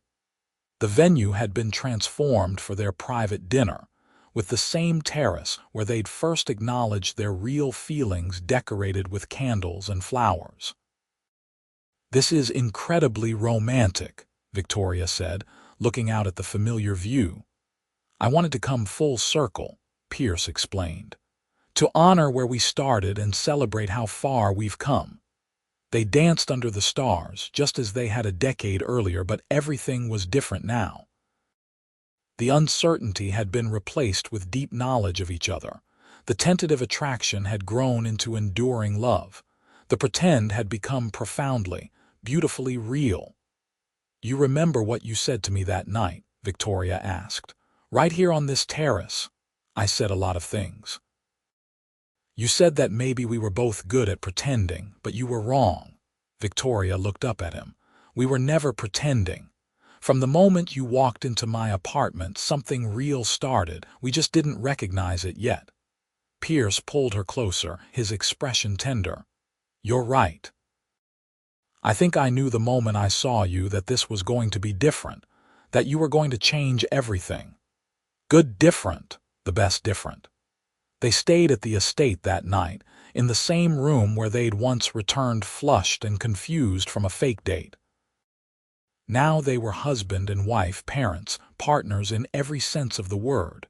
The venue had been transformed for their private dinner, with the same terrace where they'd first acknowledged their real feelings decorated with candles and flowers. "This is incredibly romantic," Victoria said, looking out at the familiar view. "I wanted to come full circle," Pierce explained, "to honor where we started and celebrate how far we've come." They danced under the stars, just as they had a decade earlier, but everything was different now. The uncertainty had been replaced with deep knowledge of each other. The tentative attraction had grown into enduring love. The pretend had become profoundly, beautifully real. "You remember what you said to me that night?" Victoria asked. "Right here on this terrace." "I said a lot of things. You said that maybe we were both good at pretending, but you were wrong." Victoria looked up at him. "We were never pretending. From the moment you walked into my apartment, something real started. We just didn't recognize it yet." Pierce pulled her closer, his expression tender. "You're right. I think I knew the moment I saw you that this was going to be different, that you were going to change everything. Good different, the best different." They stayed at the estate that night, in the same room where they'd once returned flushed and confused from a fake date. Now they were husband and wife, parents, partners in every sense of the word.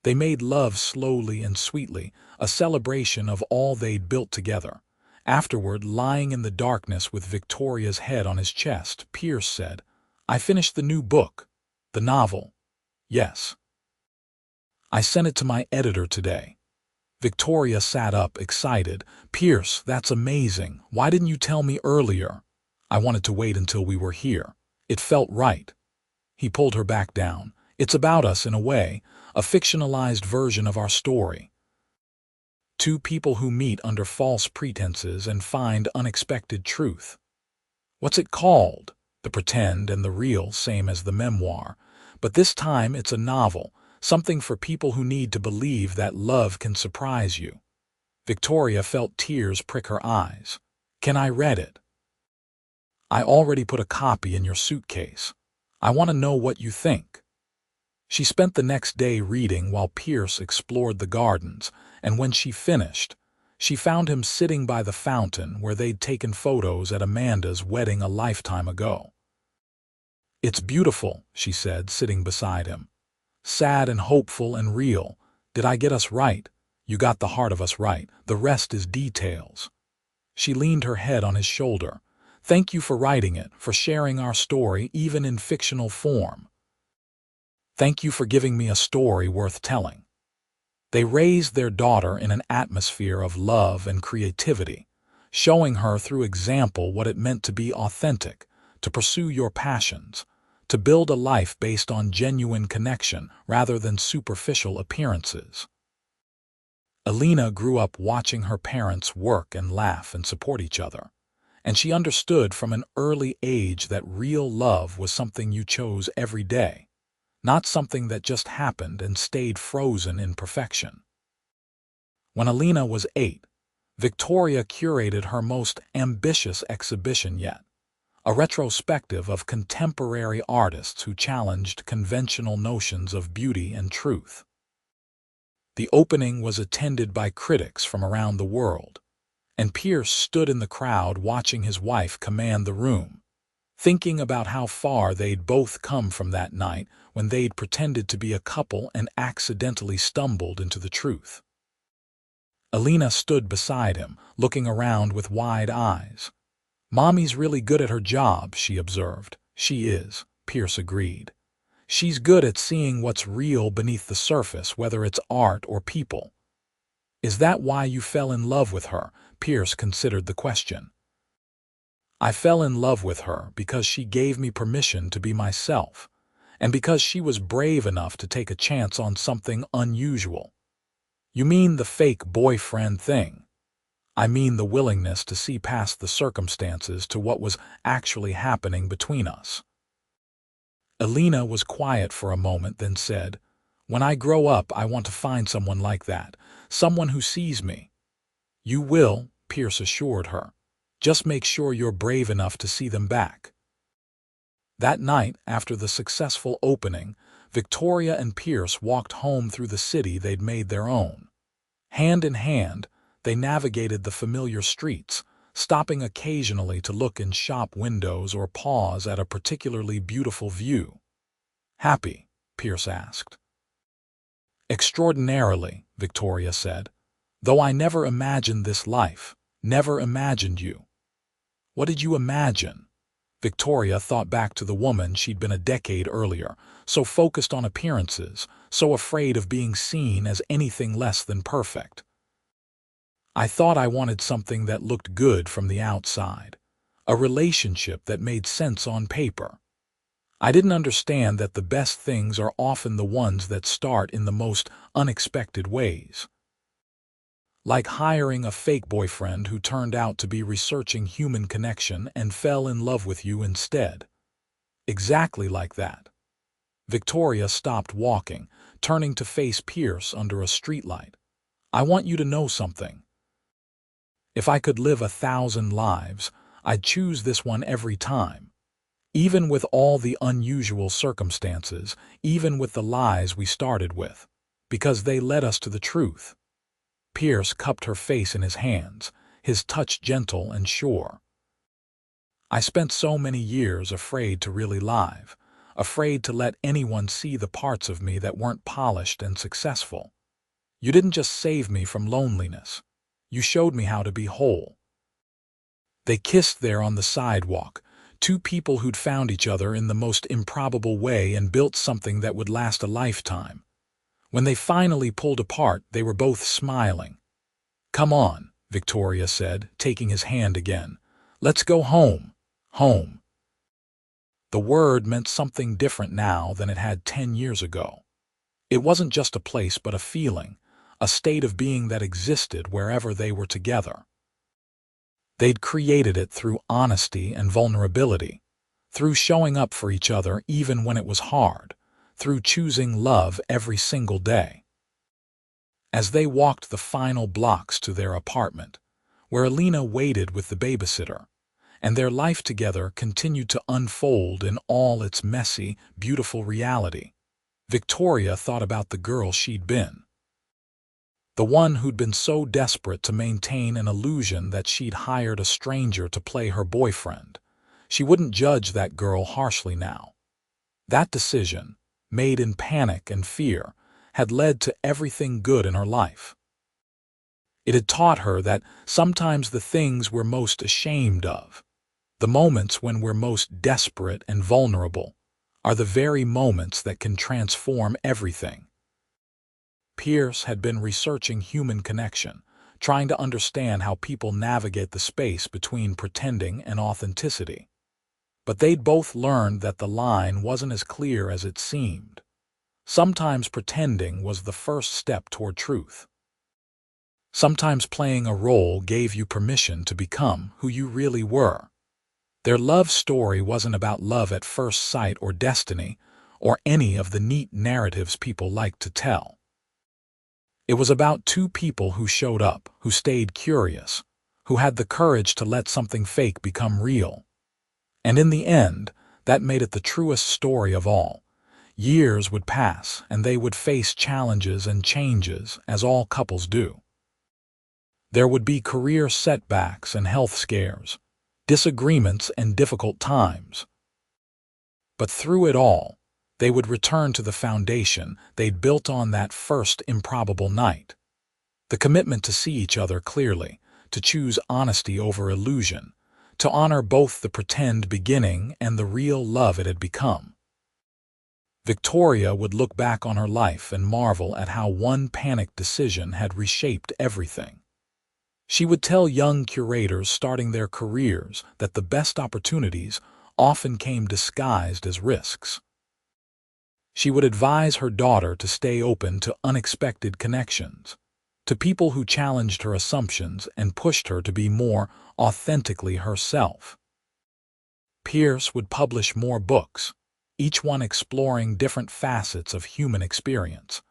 They made love slowly and sweetly, a celebration of all they'd built together. Afterward, lying in the darkness with Victoria's head on his chest, Pierce said, "I finished the new book." "The novel?" "Yes. I sent it to my editor today." Victoria sat up, excited. "Pierce, that's amazing. Why didn't you tell me earlier?" "I wanted to wait until we were here. It felt right." He pulled her back down. "It's about us in a way, a fictionalized version of our story. Two people who meet under false pretenses and find unexpected truth. What's it called?" "The pretend and the real, same as the memoir. But this time it's a novel, something for people who need to believe that love can surprise you." Victoria felt tears prick her eyes. "Can I read it?" "I already put a copy in your suitcase. I want to know what you think." She spent the next day reading while Pierce explored the gardens, and when she finished, she found him sitting by the fountain where they'd taken photos at Amanda's wedding a lifetime ago. "It's beautiful," she said, sitting beside him. "Sad and hopeful and real. Did I get us right?" "You got the heart of us right. The rest is details." She leaned her head on his shoulder. "Thank you for writing it, for sharing our story even in fictional form. Thank you for giving me a story worth telling." They raised their daughter in an atmosphere of love and creativity, showing her through example what it meant to be authentic, to pursue your passions, to build a life based on genuine connection rather than superficial appearances. Alina grew up watching her parents work and laugh and support each other, and she understood from an early age that real love was something you chose every day, not something that just happened and stayed frozen in perfection. When Alina was 8, Victoria curated her most ambitious exhibition yet, a retrospective of contemporary artists who challenged conventional notions of beauty and truth. The opening was attended by critics from around the world, and Pierce stood in the crowd watching his wife command the room, thinking about how far they'd both come from that night when they'd pretended to be a couple and accidentally stumbled into the truth. Alina stood beside him, looking around with wide eyes. "Mommy's really good at her job," she observed. "She is," Pierce agreed. "She's good at seeing what's real beneath the surface, whether it's art or people." "Is that why you fell in love with her?" Pierce considered the question. "I fell in love with her because she gave me permission to be myself, and because she was brave enough to take a chance on something unusual." "You mean the fake boyfriend thing?" "I mean the willingness to see past the circumstances to what was actually happening between us." Alina was quiet for a moment, then said, "When I grow up, I want to find someone like that, someone who sees me." "You will," Pierce assured her. "Just make sure you're brave enough to see them back." That night, after the successful opening, Victoria and Pierce walked home through the city they'd made their own. Hand in hand, they navigated the familiar streets, stopping occasionally to look in shop windows or pause at a particularly beautiful view. "Happy?" Pierce asked. "Extraordinarily," Victoria said. "Though I never imagined this life, never imagined you." What did you imagine? Victoria thought back to the woman she'd been a decade earlier, so focused on appearances, so afraid of being seen as anything less than perfect. I thought I wanted something that looked good from the outside, a relationship that made sense on paper. I didn't understand that the best things are often the ones that start in the most unexpected ways. Like hiring a fake boyfriend who turned out to be researching human connection and fell in love with you instead. Exactly like that. Victoria stopped walking, turning to face Pierce under a streetlight. I want you to know something. If I could live 1,000 lives, I'd choose this one every time. Even with all the unusual circumstances, even with the lies we started with, because they led us to the truth. Pierce cupped her face in his hands, his touch gentle and sure. I spent so many years afraid to really live, afraid to let anyone see the parts of me that weren't polished and successful. You didn't just save me from loneliness. You showed me how to be whole. They kissed there on the sidewalk, two people who'd found each other in the most improbable way and built something that would last a lifetime. When they finally pulled apart, they were both smiling. "Come on," Victoria said, taking his hand again. "Let's go home. Home." The word meant something different now than it had 10 years ago. It wasn't just a place but a feeling, a state of being that existed wherever they were together. They'd created it through honesty and vulnerability, through showing up for each other even when it was hard, through choosing love every single day. As they walked the final blocks to their apartment, where Alina waited with the babysitter, and their life together continued to unfold in all its messy, beautiful reality, Victoria thought about the girl she'd been. The one who'd been so desperate to maintain an illusion that she'd hired a stranger to play her boyfriend. She wouldn't judge that girl harshly now. That decision, made in panic and fear, had led to everything good in her life. It had taught her that sometimes the things we're most ashamed of, the moments when we're most desperate and vulnerable, are the very moments that can transform everything. Pierce had been researching human connection, trying to understand how people navigate the space between pretending and authenticity. But they'd both learned that the line wasn't as clear as it seemed. Sometimes pretending was the first step toward truth. Sometimes playing a role gave you permission to become who you really were. Their love story wasn't about love at first sight or destiny, or any of the neat narratives people like to tell. It was about two people who showed up, who stayed curious, who had the courage to let something fake become real. And in the end, that made it the truest story of all. Years would pass, and they would face challenges and changes, as all couples do. There would be career setbacks and health scares, disagreements and difficult times. But through it all, they would return to the foundation they'd built on that first improbable night. The commitment to see each other clearly, to choose honesty over illusion, to honor both the pretend beginning and the real love it had become. Victoria would look back on her life and marvel at how one panicked decision had reshaped everything. She would tell young curators starting their careers that the best opportunities often came disguised as risks. She would advise her daughter to stay open to unexpected connections, to people who challenged her assumptions and pushed her to be more authentically herself. Pierce would publish more books, each one exploring different facets of human experience,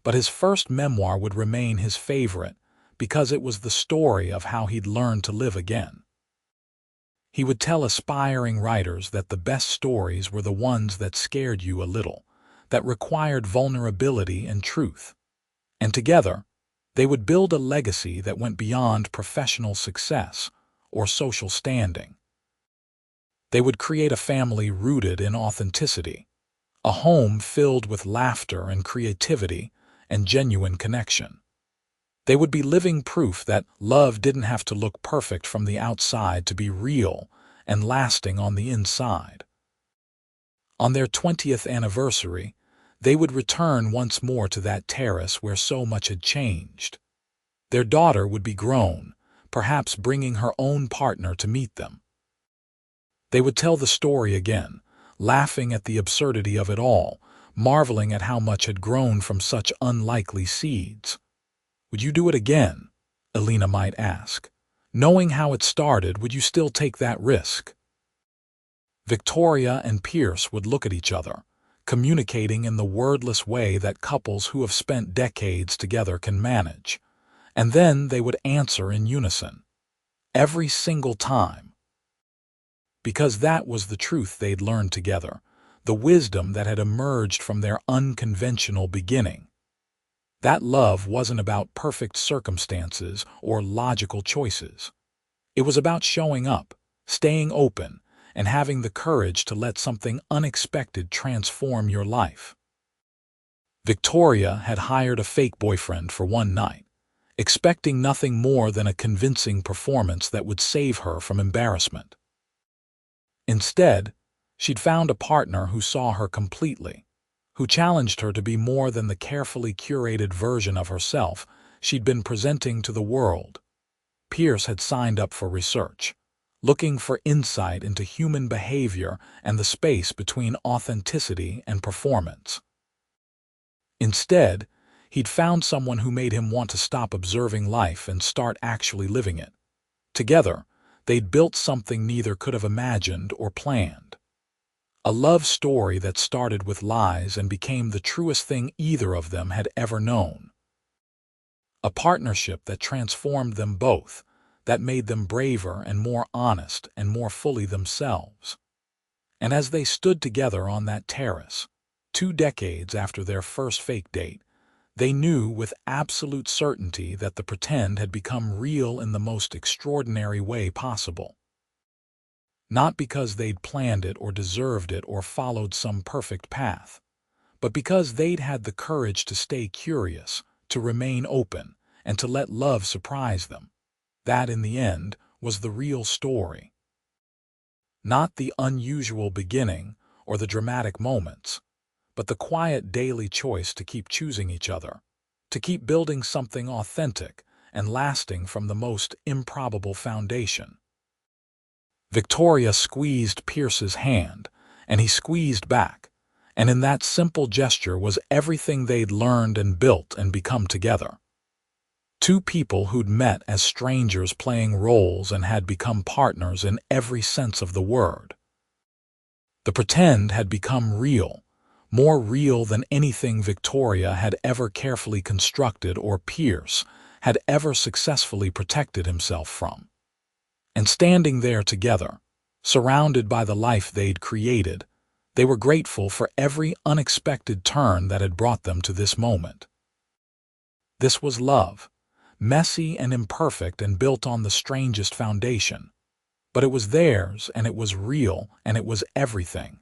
but his first memoir would remain his favorite because it was the story of how he'd learned to live again. He would tell aspiring writers that the best stories were the ones that scared you a little, that required vulnerability and truth. And together, they would build a legacy that went beyond professional success or social standing. They would create a family rooted in authenticity, a home filled with laughter and creativity and genuine connection. They would be living proof that love didn't have to look perfect from the outside to be real and lasting on the inside. On their 20th anniversary, they would return once more to that terrace where so much had changed. Their daughter would be grown, perhaps bringing her own partner to meet them. They would tell the story again, laughing at the absurdity of it all, marveling at how much had grown from such unlikely seeds. Would you do it again? Elena might ask. Knowing how it started, would you still take that risk? Victoria and Pierce would look at each other, communicating in the wordless way that couples who have spent decades together can manage. And then they would answer in unison. Every single time. Because that was the truth they'd learned together, the wisdom that had emerged from their unconventional beginning. That love wasn't about perfect circumstances or logical choices. It was about showing up, staying open, and having the courage to let something unexpected transform your life. Victoria had hired a fake boyfriend for one night, expecting nothing more than a convincing performance that would save her from embarrassment. Instead, she'd found a partner who saw her completely, who challenged her to be more than the carefully curated version of herself she'd been presenting to the world. Pierce had signed up for research, looking for insight into human behavior and the space between authenticity and performance. Instead, he'd found someone who made him want to stop observing life and start actually living it. Together, they'd built something neither could have imagined or planned. A love story that started with lies and became the truest thing either of them had ever known. A partnership that transformed them both, that made them braver and more honest and more fully themselves. And as they stood together on that terrace, 2 decades after their first fake date, they knew with absolute certainty that the pretend had become real in the most extraordinary way possible. Not because they'd planned it or deserved it or followed some perfect path, but because they'd had the courage to stay curious, to remain open, and to let love surprise them. That, in the end, was the real story. Not the unusual beginning or the dramatic moments, but the quiet daily choice to keep choosing each other, to keep building something authentic and lasting from the most improbable foundation. Victoria squeezed Pierce's hand, and he squeezed back, and in that simple gesture was everything they'd learned and built and become together. 2 people who'd met as strangers playing roles and had become partners in every sense of the word. The pretend had become real, more real than anything Victoria had ever carefully constructed or Pierce had ever successfully protected himself from. And standing there together, surrounded by the life they'd created, they were grateful for every unexpected turn that had brought them to this moment. This was love, messy and imperfect and built on the strangest foundation. But it was theirs, and it was real, and it was everything.